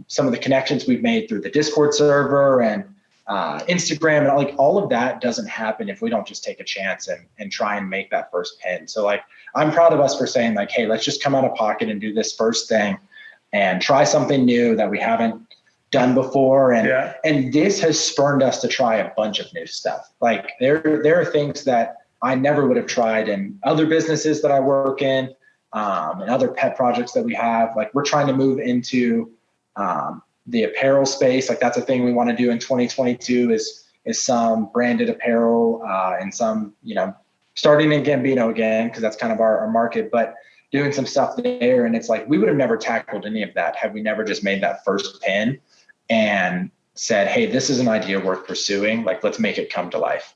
some of the connections we've made through the Discord server and Instagram and like all of that doesn't happen if we don't just take a chance and try and make that first pin. So like I'm proud of us for saying like, hey, let's just come out of pocket and do this first thing and try something new that we haven't done before. And this has spurned us to try a bunch of new stuff. Like there are things that I never would have tried in other businesses that I work in, and other pet projects that we have. Like we're trying to move into the apparel space. Like that's a thing we want to do in 2022 is some branded apparel and some, starting in Gambino again, because that's kind of our market, but doing some stuff there. And it's like, we would have never tackled any of that had we never just made that first pin and said, hey, this is an idea worth pursuing. Like, let's make it come to life.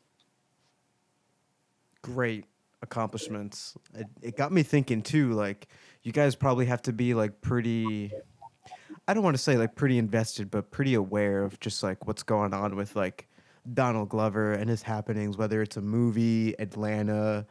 Great accomplishments. It got me thinking too, like you guys probably have to be like pretty, I don't want to say like pretty invested, but pretty aware of just like what's going on with like Donald Glover and his happenings, whether it's a movie, Atlanta,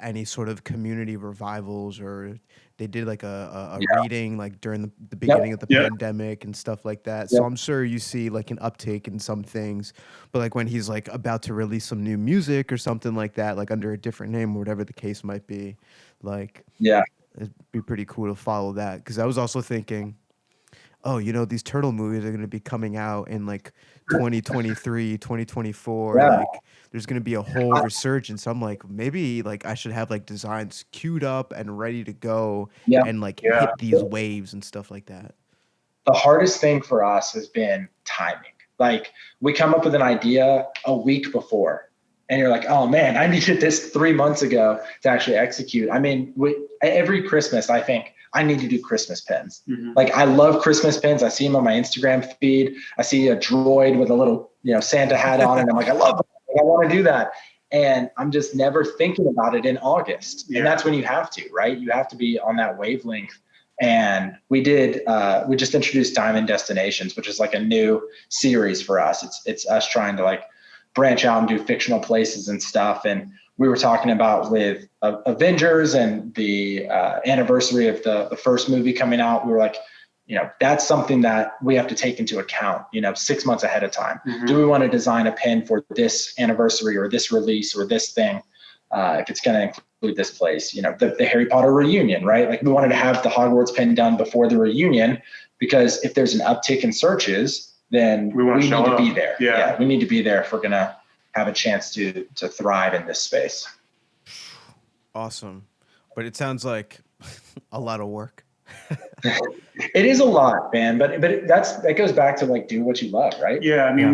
any sort of community revivals, or they did like a reading like during the beginning of the pandemic and stuff like that. So I'm sure you see like an uptake in some things, but like when he's like about to release some new music or something like that, like under a different name or whatever the case might be, like it'd be pretty cool to follow that. Because I was also thinking, oh, these turtle movies are going to be coming out in like 2023, 2024. Like there's going to be a whole resurgence. I'm like, maybe like I should have like designs queued up and ready to go and like hit these waves and stuff like that. The hardest thing for us has been timing. Like we come up with an idea a week before and you're like, oh man, I needed this 3 months ago to actually execute. I mean, every Christmas, I think I need to do Christmas pins. Mm-hmm. Like I love Christmas pins. I see them on my Instagram feed. I see a droid with a little, Santa hat on, and I'm like, I love it. Like, I want to do that. And I'm just never thinking about it in August. And that's when you have to, right? You have to be on that wavelength. And we just introduced Diamond Destinations, which is like a new series for us. It's us trying to like branch out and do fictional places and stuff. And we were talking about with Avengers and the anniversary of the first movie coming out. We were like, that's something that we have to take into account, 6 months ahead of time. Mm-hmm. Do we want to design a pin for this anniversary or this release or this thing? If it's going to include this place, the Harry Potter reunion, right? Like we wanted to have the Hogwarts pin done before the reunion, because if there's an uptick in searches, then we need to be there. Yeah, we need to be there if we're going to have a chance to thrive in this space. Awesome. But it sounds like a lot of work. It is a lot, man, but that goes back to like do what you love, right? Yeah, I mean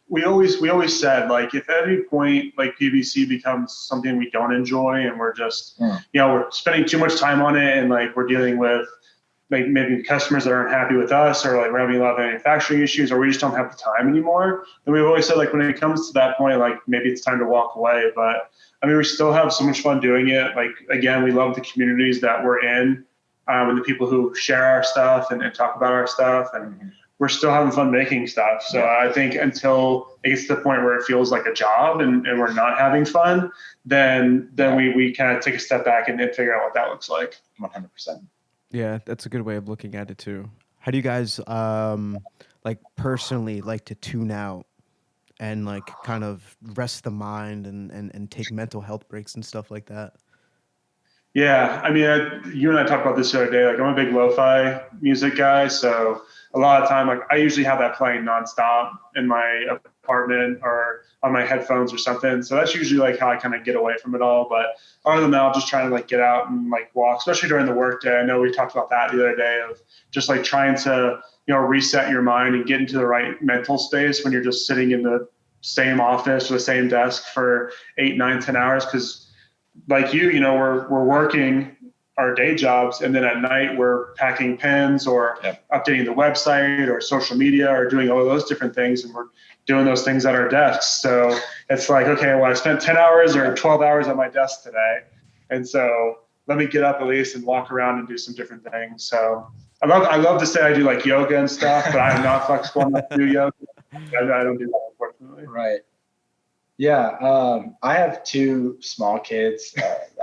we always said like if at any point like PVC becomes something we don't enjoy and we're just we're spending too much time on it and like we're dealing with like maybe customers that aren't happy with us, or like we're having a lot of manufacturing issues, or we just don't have the time anymore. And we've always said like when it comes to that point, like maybe it's time to walk away. But I mean, we still have so much fun doing it. Like again, we love the communities that we're in, and the people who share our stuff and talk about our stuff, and we're still having fun making stuff. So I think until it gets to the point where it feels like a job and we're not having fun, then we kind of take a step back and figure out what that looks like. 100%. Yeah, that's a good way of looking at it too. How do you guys like personally like to tune out and like kind of rest the mind and take mental health breaks and stuff like that? Yeah, I mean, you and I talked about this the other day. Like, I'm a big lo-fi music guy, so a lot of time, like, I usually have that playing nonstop in my apartment or on my headphones or something. So that's usually like how I kind of get away from it all. But other than that, I'll just try to like get out and like walk, especially during the workday. I know we talked about that the other day of just like trying to, reset your mind and get into the right mental space when you're just sitting in the same office or the same desk for 8, 9, 10 hours. Because like we're working our day jobs, and then at night we're packing pens or updating the website or social media or doing all of those different things, and we're doing those things at our desks. So it's like, okay, well, I spent 10 hours or 12 hours at my desk today, and so let me get up at least and walk around and do some different things. So I love to say I do like yoga and stuff, but I'm not flexible enough to do yoga. I don't do that, unfortunately. Right. Yeah, I have 2 small kids.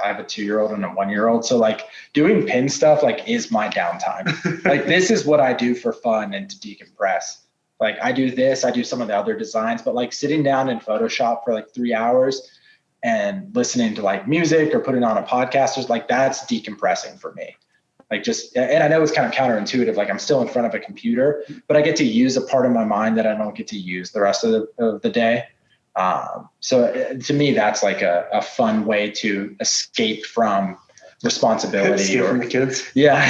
I have a 2-year-old and a 1-year-old. So like doing pin stuff like is my downtime. Like this is what I do for fun and to decompress. Like I do this, I do some of the other designs, but like sitting down in Photoshop for like 3 hours and listening to like music or putting on a podcast, is like that's decompressing for me. Like just, and I know it's kind of counterintuitive. Like I'm still in front of a computer, but I get to use a part of my mind that I don't get to use the rest of the day. So to me, that's like a fun way to escape from responsibility. Escape from the kids. Just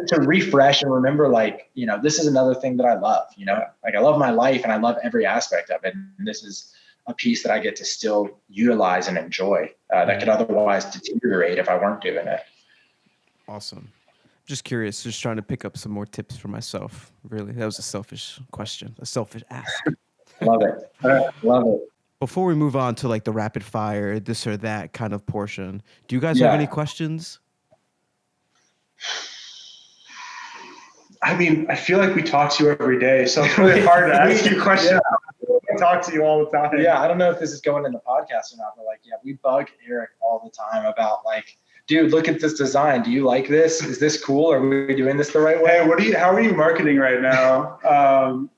to refresh and remember, like, this is another thing that I love, like I love my life and I love every aspect of it. And this is a piece that I get to still utilize and enjoy, that could otherwise deteriorate if I weren't doing it. Awesome. Just curious, just trying to pick up some more tips for myself. Really, that was a selfish question, a selfish ask. Love it. Love it. Before we move on to like the rapid fire, this or that kind of portion, do you guys have any questions? I mean, I feel like we talk to you every day, so it's really hard to ask you questions. I talk to you all the time. Yeah, I don't know if this is going in the podcast or not, but like, we bug Eric all the time about like, dude, look at this design. Do you like this? Is this cool? Are we doing this the right way? Hey, how are you marketing right now?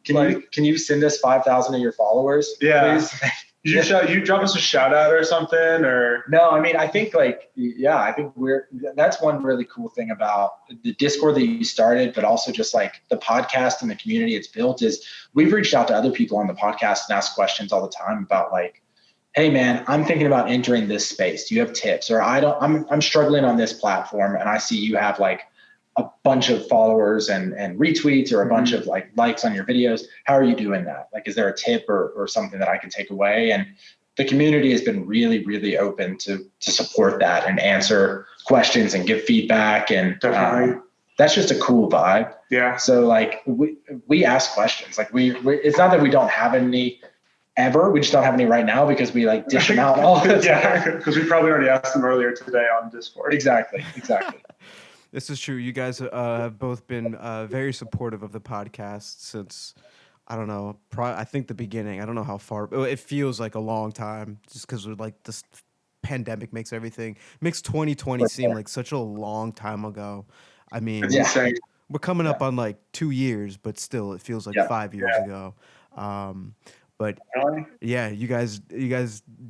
Can you send us 5,000 of your followers? Yeah. Please? You drop us a shout out or something, or? No, I mean, I think that's one really cool thing about the Discord that you started, but also just like the podcast and the community it's built is we've reached out to other people on the podcast and asked questions all the time about like, hey man, I'm thinking about entering this space. Do you have tips? Or I'm struggling on this platform and I see you have like a bunch of followers and retweets or a bunch of like likes on your videos. How are you doing that? Like, is there a tip or something that I can take away? And the community has been really, really open to support that and answer questions and give feedback. And that's just a cool vibe. Yeah. So like we ask questions. Like we it's not that we don't have any ever. We just don't have any right now because we like dish them out all the time. Yeah, because we probably already asked them earlier today on Discord. Exactly. This is true. You guys have both been very supportive of the podcast since, I don't know, I think the beginning. I don't know how far. It feels like a long time just because like this pandemic makes 2020 seem like such a long time ago. I mean, it's insane. We're coming up on like 2 years, but still it feels like 5 years ago. But yeah, you guys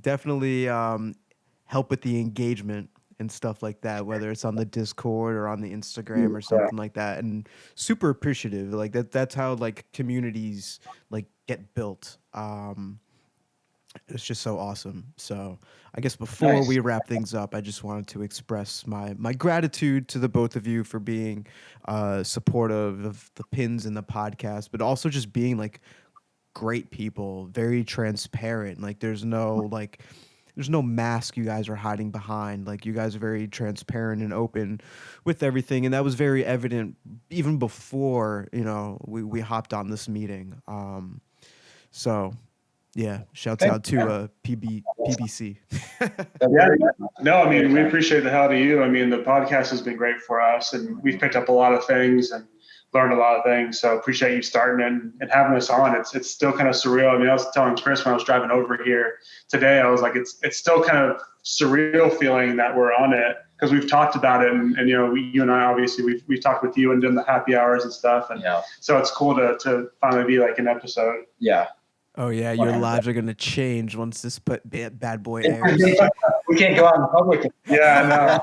definitely help with the engagement and stuff like that, whether it's on the Discord or on the Instagram or something like that. And super appreciative. Like that's how like communities like get built. It's just so awesome. So I guess before we wrap things up, I just wanted to express my gratitude to the both of you for being supportive of the pins and the podcast, but also just being like great people, very transparent. Like there's no mask you guys are hiding behind. Like you guys are very transparent and open with everything, and that was very evident even before we hopped on this meeting. So yeah, shouts out to PBC. No, I mean, we appreciate the hell out of you. I mean, the podcast has been great for us, and we've picked up a lot of things and learned a lot of things. So appreciate you starting and having us on. It's still kind of surreal. I mean, I was telling Chris when I was driving over here today, I was like, it's still kind of surreal feeling that we're on it. because we've talked about it, and you know, you and I obviously we've talked with you and done the happy hours and stuff, and so it's cool to finally be like an episode. Yeah. Oh yeah, your lives are gonna change once this bad boy airs. We can't go out in public. Yeah, I know.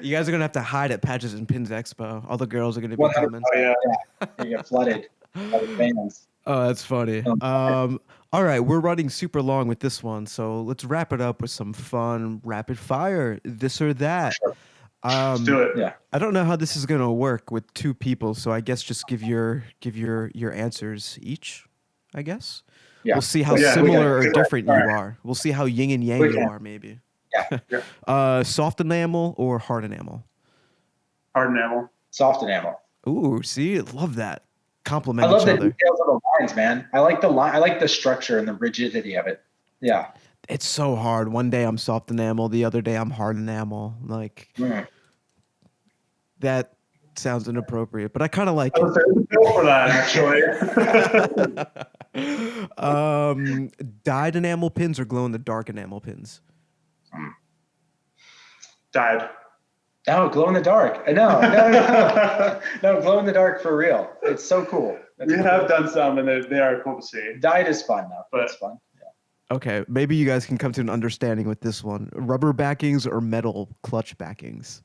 You guys are gonna have to hide at Patches and Pins Expo. All the girls are gonna be coming. Oh yeah. You get flooded by the fans. Oh, that's funny. All right, we're running super long with this one, so let's wrap it up with some fun rapid fire. This or that. Sure. Let's do it. Yeah. I don't know how this is gonna work with two people, so I guess just give your answers each. I guess. Yeah. We'll see how Yeah, similar we or can. different you are. We'll see how yin and yang you are, maybe. Yeah. Soft enamel or hard enamel? Hard enamel. Soft enamel. Ooh, see, love that. Complement I love each the other. details of the lines, man. I like the line. I like the structure and the rigidity of it. Yeah. It's so hard. One day I'm soft enamel, the other day I'm hard enamel. Like that sounds inappropriate, but I kind of like it. Go for that, actually. Dyed enamel pins or glow in the dark enamel pins? Dyed. No, glow in the dark. No, glow in the dark for real. It's so cool. We have done some, and they are cool to see. Dyed is fun though. But it's fun. Yeah. Okay, maybe you guys can come to an understanding with this one. Rubber backings or metal clutch backings?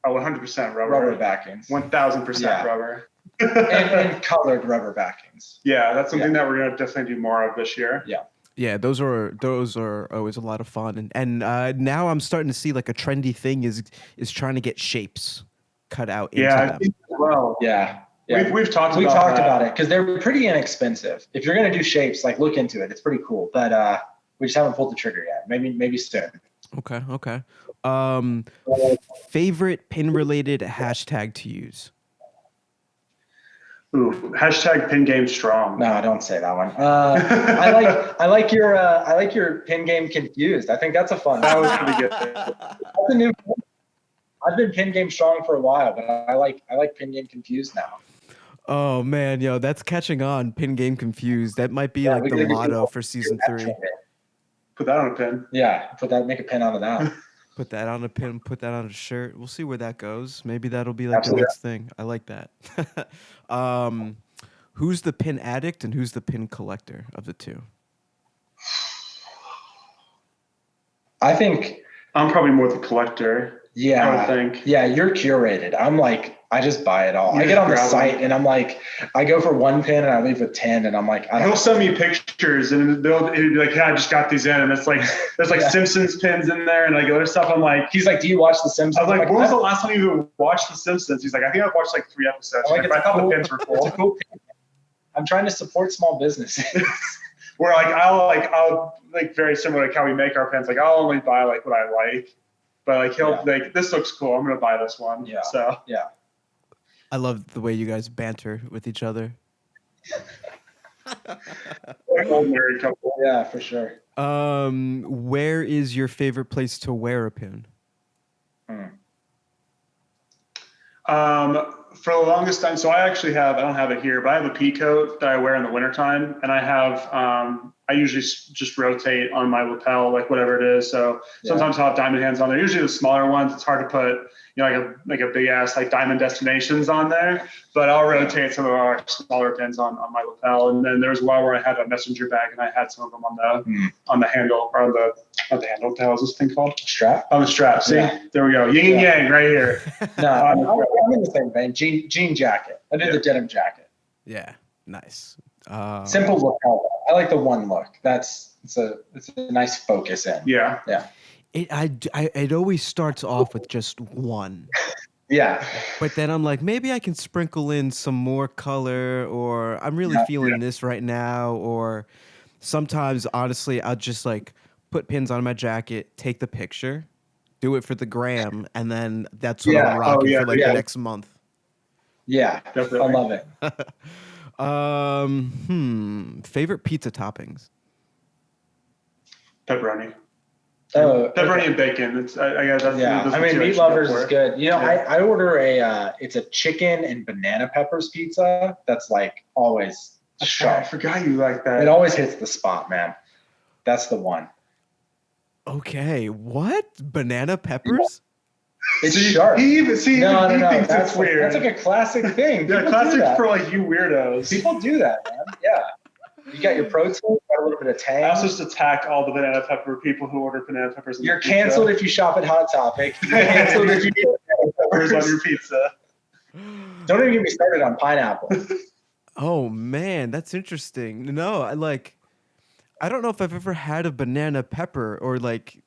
Oh, 100% rubber. Rubber backings. 1000% rubber. and colored rubber backings. Yeah, that's something that we're gonna definitely do more of this year. Yeah. Yeah, those are always a lot of fun, and now I'm starting to see like a trendy thing is trying to get shapes cut out into I them. think as well. Yeah. We've talked about it because they're pretty inexpensive. If you're gonna do shapes, like look into it. It's pretty cool, but we just haven't pulled the trigger yet. Maybe soon. Okay. Favorite pin related hashtag to use? Ooh, hashtag pin game strong. No, don't say that one. I like your pin game confused. I think that's a fun. That was pretty good. That's a new. I've been pin game strong for a while, but I like pin game confused now. Oh man, yo, that's catching on. Pin game confused. That might be like the motto for season 3. Put that on a pin. Yeah, make a pin out of that. Put that on a pin, put that on a shirt. We'll see where that goes. Maybe that'll be like the next thing. I like that. Who's the pin addict and who's the pin collector of the two? I think I'm probably more the collector. Yeah. I would think. Yeah, you're curated. I'm like, I just buy it all. I get on the site and I'm like, I go for one pin and I leave with 10 and I'm like, he'll send me pictures and he'll be like, yeah, I just got these in, and it's like there's like Simpsons pins in there and like other stuff. I'm like, he's like, do you watch The Simpsons? I was like, when was the last time you watched The Simpsons? He's like, I think I've watched like 3 episodes. I thought the pins were cool. It's a cool pin. I'm trying to support small businesses. Where I'll very similar to how we make our pins. Like I'll only buy like what I like, but like he'll like, this looks cool, I'm gonna buy this one. Yeah. So yeah. I love the way you guys banter with each other. Like old married couple. Yeah, for sure. Where is your favorite place to wear a pin? For the longest time, so I don't have it here, but I have a pea coat that I wear in the wintertime, and I have, I usually just rotate on my lapel, like whatever it is. So sometimes I'll have diamond hands on there. Usually the smaller ones, it's hard to put, like a big ass like diamond destinations on there, but I'll rotate some of our smaller pins on my lapel. And then there was a while where I had a messenger bag and I had some of them on the handle, or on the handle. What the hell is this thing called? Strap. On the strap. See, there we go. Yin and yang right here. No, I'm in the same vein. Jean jacket. I did the denim jacket. Yeah, nice. Simple lapel. I like the one look. It's a nice focus in. Yeah. Yeah. It always starts off with just one. Yeah. But then I'm like, maybe I can sprinkle in some more color, or I'm really feeling this right now. Or sometimes, honestly, I'll just like put pins on my jacket, take the picture, do it for the gram, and then that's what I'm rocking for like the next month. Yeah, definitely. I love it. Favorite pizza toppings? Pepperoni. Oh, pepperoni and bacon. It's I guess that's I mean, Meat Lovers is good. I order it's a chicken and banana peppers pizza. That's like always sharp. I forgot you like that. It always hits the spot, man. That's the one. Okay, what? Banana peppers? It's sharp. He No, thinks that's it's weird. That's like a classic thing. Yeah, People classic do that. for like you weirdos. People do that, man. Yeah. You got your protein, got a little bit of tang. I also just attack all the banana pepper people who order banana peppers. You're canceled if you shop at Hot Topic. You're canceled if you eat banana peppers peppers on your pizza. Don't even get me started on pineapple. Oh man, that's interesting. No, I don't know if I've ever had a banana pepper or like,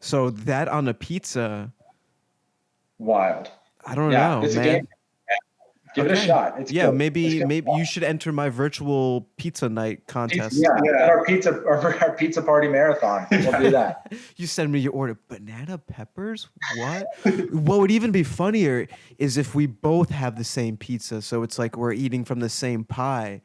so that on a pizza. Wild. I don't know, it's man. a game. Give it a shot. It's good. maybe It's you should enter my virtual pizza night contest. Our pizza party marathon. We'll do that. You send me your order. Banana peppers? What? What would even be funnier is if we both have the same pizza, so it's like we're eating from the same pie.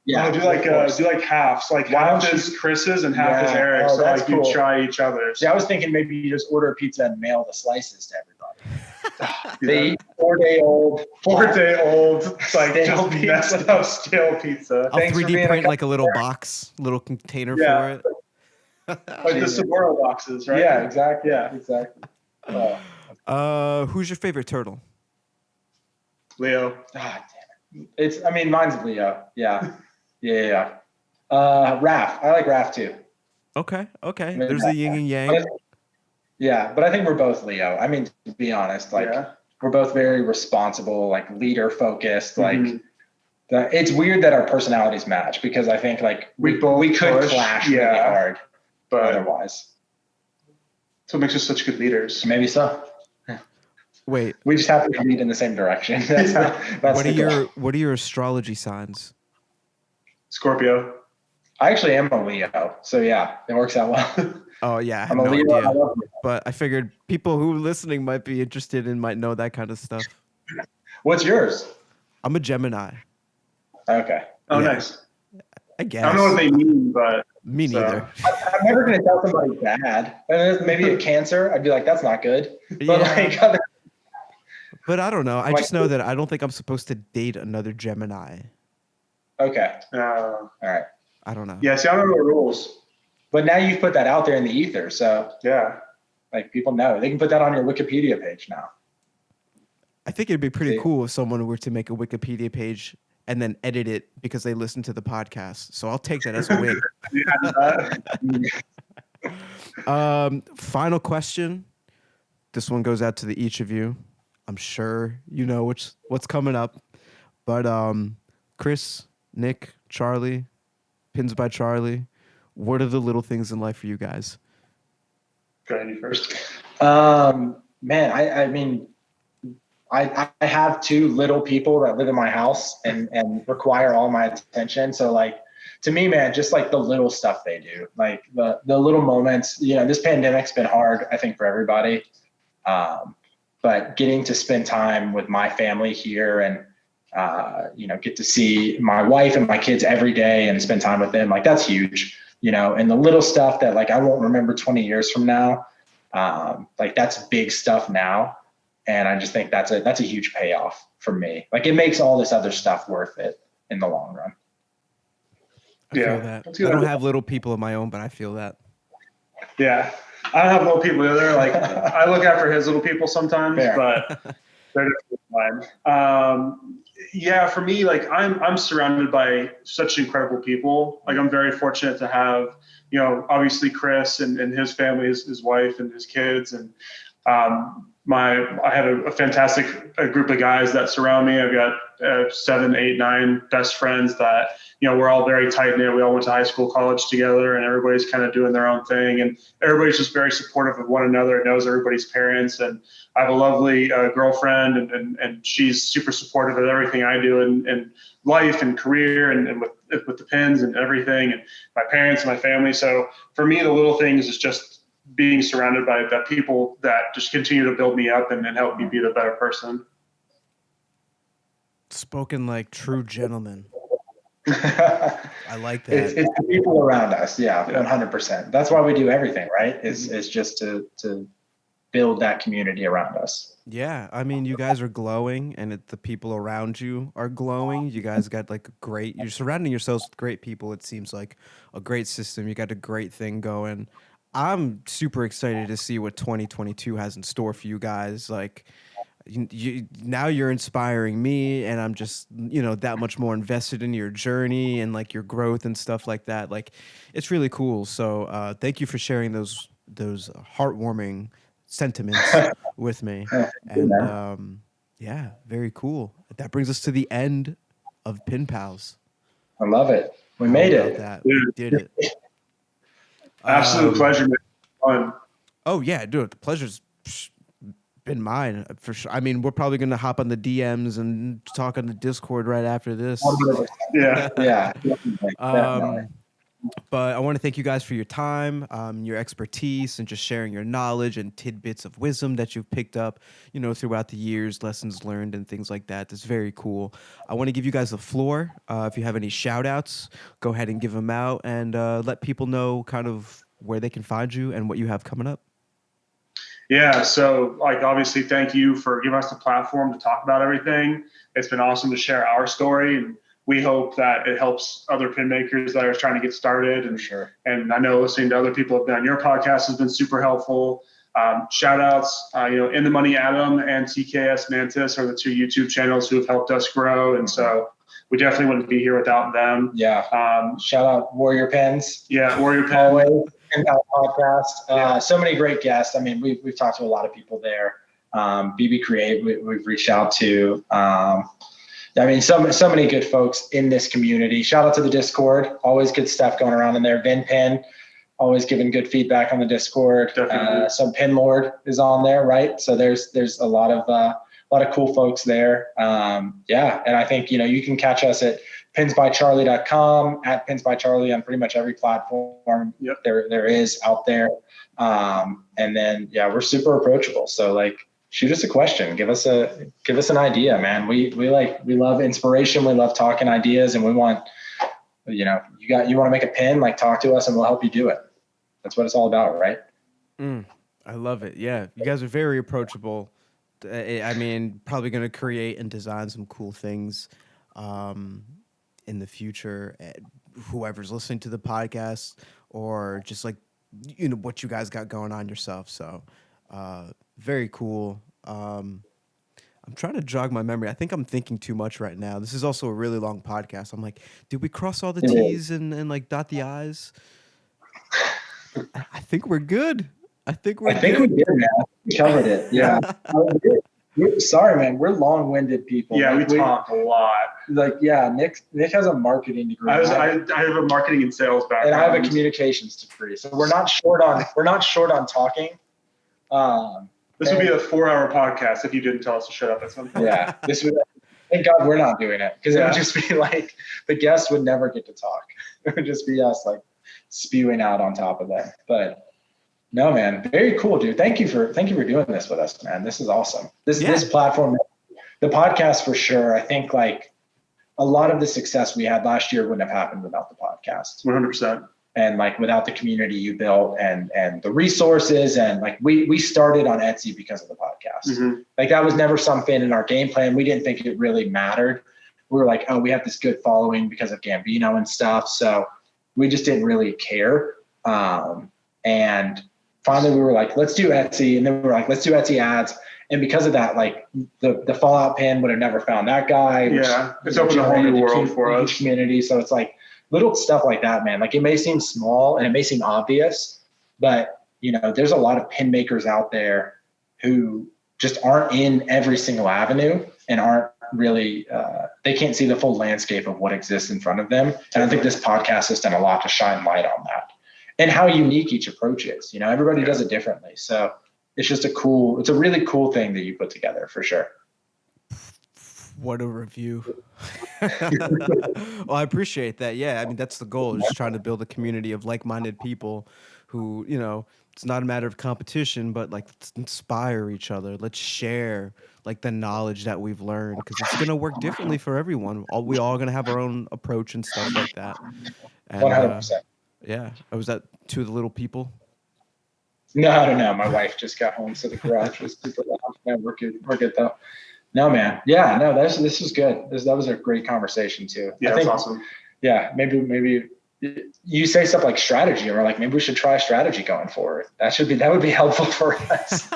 Yeah, do like halves. Like half is Chris's and half is Eric's. So like you try each other's. See, I was thinking maybe you just order a pizza and mail the slices to everybody. They eat 4-day-old. It's like just messed up stale pizza. I'll 3D print like a little box, little container for it. Like the Sapporo boxes, right? Yeah, exactly. Yeah, exactly. Who's your favorite turtle? Leo. God damn it. Mine's Leo. Yeah. Raph. I like Raph too. Okay. There's the yin and yang. Yeah, but I think we're both Leo. I mean, to be honest, we're both very responsible, like leader focused. Mm-hmm. Like it's weird that our personalities match because I think like we could clash really hard, but otherwise. So it makes us such good leaders. Maybe so. Wait, we just happen to lead in the same direction. What are your astrology signs? Scorpio. I actually am a Leo, so yeah, it works out well. Oh yeah, I have no idea. But I figured people who are listening might be interested and might know that kind of stuff. What's yours? I'm a Gemini. Okay. Oh, nice. I guess. I don't know what they mean, but me neither. I'm never gonna tell somebody bad. Maybe a Cancer, I'd be like, that's not good. But but I don't know. I just know that I don't think I'm supposed to date another Gemini. Okay. All right. I don't know. Yeah, see, I don't know the rules. But now you've put that out there in the ether, so yeah, like people know. They can put that on your Wikipedia page now. I think it'd be pretty cool if someone were to make a Wikipedia page and then edit it because they listen to the podcast. So I'll take that as a win. Final question. This one goes out to each of you. I'm sure you know what's coming up. But Chris, Nick, Charlie, Pins by Charlie, what are the little things in life for you guys? Go ahead, you first. Man, I mean, I have 2 little people that live in my house and require all my attention. So like, to me, man, just like the little stuff they do, like the little moments, this pandemic's been hard, I think, for everybody. But getting to spend time with my family here and, get to see my wife and my kids every day and spend time with them, like that's huge, and the little stuff that like I won't remember 20 years from now, like that's big stuff now. And I just think that's a huge payoff for me. Like it makes all this other stuff worth it in the long run. I feel that. I don't have little people of my own, but I feel that. Yeah. I don't have little people either. Like I look after his little people sometimes, but they're definitely fine. Yeah, for me, like I'm surrounded by such incredible people. Like I'm very fortunate to have, obviously Chris and his family, his wife and his kids, and I have a fantastic group of guys that surround me. I've got 7, 8, 9 best friends that, we're all very tight knit. We all went to high school, college together, and everybody's kind of doing their own thing. And everybody's just very supportive of one another, knows everybody's parents. And I have a lovely girlfriend, and she's super supportive of everything I do in life and career and with the pins and everything, and my parents and my family. So for me, the little things is just being surrounded by the people that just continue to build me up and help me be the better person. Spoken like true gentlemen. I like that. It's the people around us. Yeah, 100%. That's why we do everything, right? Is just to build that community around us. Yeah. I mean, you guys are glowing and the people around you are glowing. You guys got like you're surrounding yourselves with great people. It seems like a great system. You got a great thing going. I'm super excited to see what 2022 has in store for you guys. Like, now you're inspiring me, and I'm just, that much more invested in your journey and like your growth and stuff like that. Like, it's really cool. So, thank you for sharing those heartwarming sentiments with me. And yeah, very cool. That brings us to the end of Pin Pals. I love it. We How made about it. that? We did it. Absolute pleasure. Fun. Oh yeah, dude, the pleasure's been mine for sure. I mean, we're probably gonna hop on the DMs and talk on the Discord right after this. Yeah. Yeah. Definitely. But I want to thank you guys for your time, your expertise, and just sharing your knowledge and tidbits of wisdom that you've picked up, throughout the years, lessons learned, and things like that. That's very cool. I want to give you guys the floor. If you have any shout outs, go ahead and give them out and let people know kind of where they can find you and what you have coming up. Yeah. So, like, obviously, thank you for giving us the platform to talk about everything. It's been awesome to share our story, and we hope that it helps other pin makers that are trying to get started. And Sure. And I know listening to other people have been on your podcast has been super helpful. Shout outs, In the Money Adam and TKS Mantis are the two YouTube channels who have helped us grow. And so we definitely wouldn't be here without them. Yeah. Shout out Warrior Pens. Yeah, Warrior Pens. Always. Podcast. So many great guests. I mean, we've talked to a lot of people there. BB Create, we've reached out to. I mean, so many good folks in this community. Shout out to the Discord. Always good stuff going around in there. Vin Pen, always giving good feedback on the Discord. Some Pin Lord is on there, right? So there's a lot of cool folks there. Yeah, and I think you can catch us at pinsbycharlie.com, at pinsbycharlie on pretty much every platform there is out there. And then we're super approachable. So like, shoot us a question, give us an idea, man. We love inspiration. We love talking ideas, and we want, you want to make a pin, like talk to us and we'll help you do it. That's what it's all about, right? I love it. Yeah. You guys are very approachable. I mean, probably going to create and design some cool things in the future. Whoever's listening to the podcast or just like, what you guys got going on yourself. So very cool. I'm trying to jog my memory. I think I'm thinking too much right now. This is also a really long podcast. I'm like, did we cross all the T's and like dot the I's? I think we're good. I think we did, man. We covered it. Yeah. Sorry, man. We're long-winded people. Yeah, we talk a lot. Like, yeah, Nick has a marketing degree. I have a marketing and sales background, and I have a communications degree. So we're not short on talking. This would be a 4-hour podcast if you didn't tell us to shut up at some point. Yeah, thank God we're not doing it, because it would just be like the guests would never get to talk. It would just be us like spewing out on top of them. But no, man, very cool, dude. Thank you for doing this with us, man. This is awesome. This platform, the podcast for sure. I think like a lot of the success we had last year wouldn't have happened without the podcast. 100%. And like without the community you built and the resources, and like we started on Etsy because of the podcast. Mm-hmm. Like that was never something in our game plan. We didn't think it really mattered. We were like, oh, we have this good following because of Gambino and stuff. So we just didn't really care. And finally we were like, let's do Etsy. And then we were like, let's do Etsy ads. And because of that, like the Fallout pin would have never found that guy. Yeah, it's opened a whole new world for us. Community. So it's like, little stuff like that, man. Like it may seem small and it may seem obvious, but there's a lot of pin makers out there who just aren't in every single avenue and aren't really, they can't see the full landscape of what exists in front of them. And I think this podcast has done a lot to shine light on that and how unique each approach is. Everybody does it differently. So it's just it's a really cool thing that you put together for sure. What a review. Well, I appreciate that. Yeah, I mean, that's the goal, just trying to build a community of like-minded people who, it's not a matter of competition, but like, let's inspire each other. Let's share like the knowledge that we've learned, because it's going to work differently for everyone. We all going to have our own approach and stuff like that. And, 100%. Yeah. Was that two of the little people? No. My wife just got home, so the garage was super loud. No, we're good though. No, man. Yeah, no, this was good. That was a great conversation too. Yeah, that's awesome. Yeah, maybe you say stuff like strategy, or like maybe we should try strategy going forward. That would be helpful for us.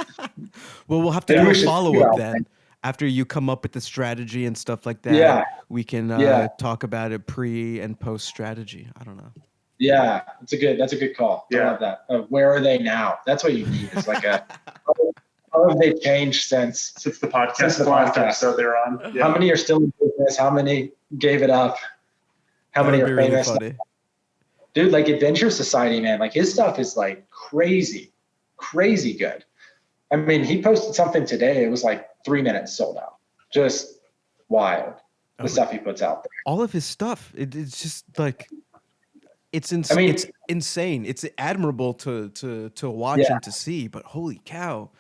Well, we'll have to Maybe do we a should follow figure up out then. After you come up with the strategy and stuff like that, Yeah. we can Yeah. talk about it pre and post strategy. I don't know. Yeah, that's a good call. I Yeah. love that. Where are they now? That's what you need. It's like how have they changed since the podcast, Since the last podcast. episode they're on. Yeah. How many are still in business? How many gave it up? How That many would are be really famous? funny. Dude, like Adventure Society, man, like his stuff is like crazy good. I mean, he posted something today. It was like 3 minutes sold out. Just wild. The stuff he puts out there. All of his stuff, it's just like it's I mean- it's insane. It's admirable to watch Yeah. and to see, but holy cow.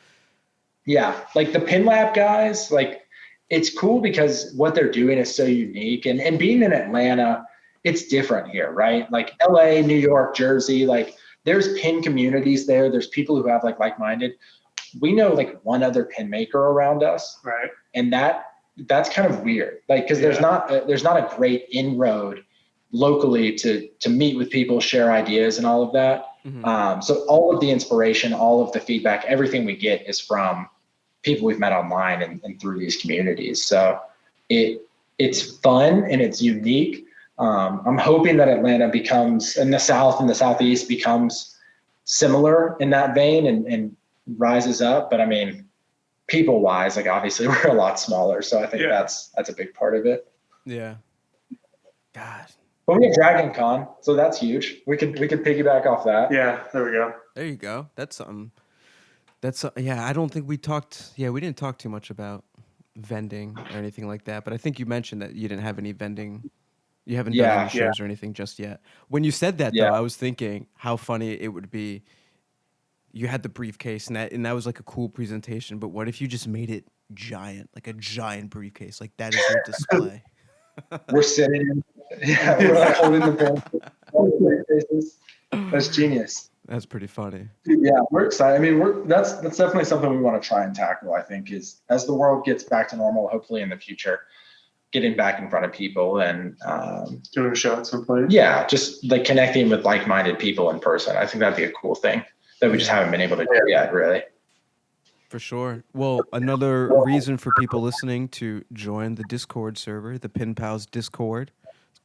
Yeah, like the Pin Lab guys, like it's cool because what they're doing is so unique. And being in Atlanta, it's different here, right? Like LA, New York, Jersey, like there's pin communities there. There's people who have like-minded. We know like one other pin maker around us, Right. and that's kind of weird. Like because there's not a great inroad locally to meet with people, share ideas, and all of that. Mhm. So all of the inspiration, all of the feedback, everything we get is from people we've met online and through these communities. So it's fun and it's unique. I'm hoping that Atlanta becomes, in the South and the Southeast, becomes similar in that vein and rises up. But I mean, people wise, like obviously we're a lot smaller. So I think that's a big part of it. Yeah. God. But we have Dragon Con, so that's huge. We could piggyback off that. Yeah, there we go. There you go. That's something. Yeah, I don't think we talked. Yeah, we didn't talk too much about vending or anything like that. But I think you mentioned that you didn't have any vending. You haven't done any shows or anything just yet. When you said that, though, I was thinking how funny it would be. You had the briefcase, and that was like a cool presentation. But what if you just made it giant, like a giant briefcase? Like that is your display. We're sitting, we're like holding the pen. That's genius. That's pretty funny. Yeah, we're excited. I mean, that's definitely something we want to try and tackle. I think is as the world gets back to normal, hopefully in the future, getting back in front of people and doing a show at some point. Yeah, just like connecting with like-minded people in person. I think that'd be a cool thing that we just haven't been able to do yet, really. For sure. Well, another reason for people listening to join the Discord server, the Pin Pals Discord.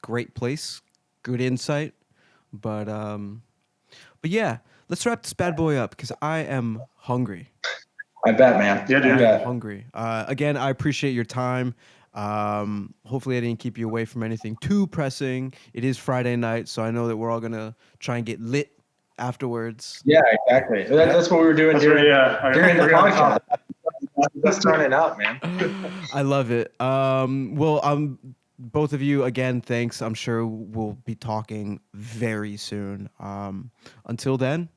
Great place, good insight. But yeah, let's wrap this bad boy up because I am hungry. I bet, man. Yeah, dude. I'm hungry. Again, I appreciate your time. Hopefully I didn't keep you away from anything too pressing. It is Friday night, so I know that we're all gonna try and get lit afterwards. Yeah, exactly. That's what we were doing during the podcast. Just turning up, man. I love it. Well, both of you again, thanks. I'm sure we'll be talking very soon. Until then,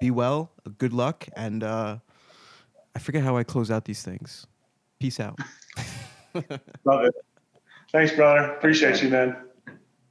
be well, good luck, and I forget how I close out these things. Peace out. Love it. Thanks, brother. Appreciate you, man.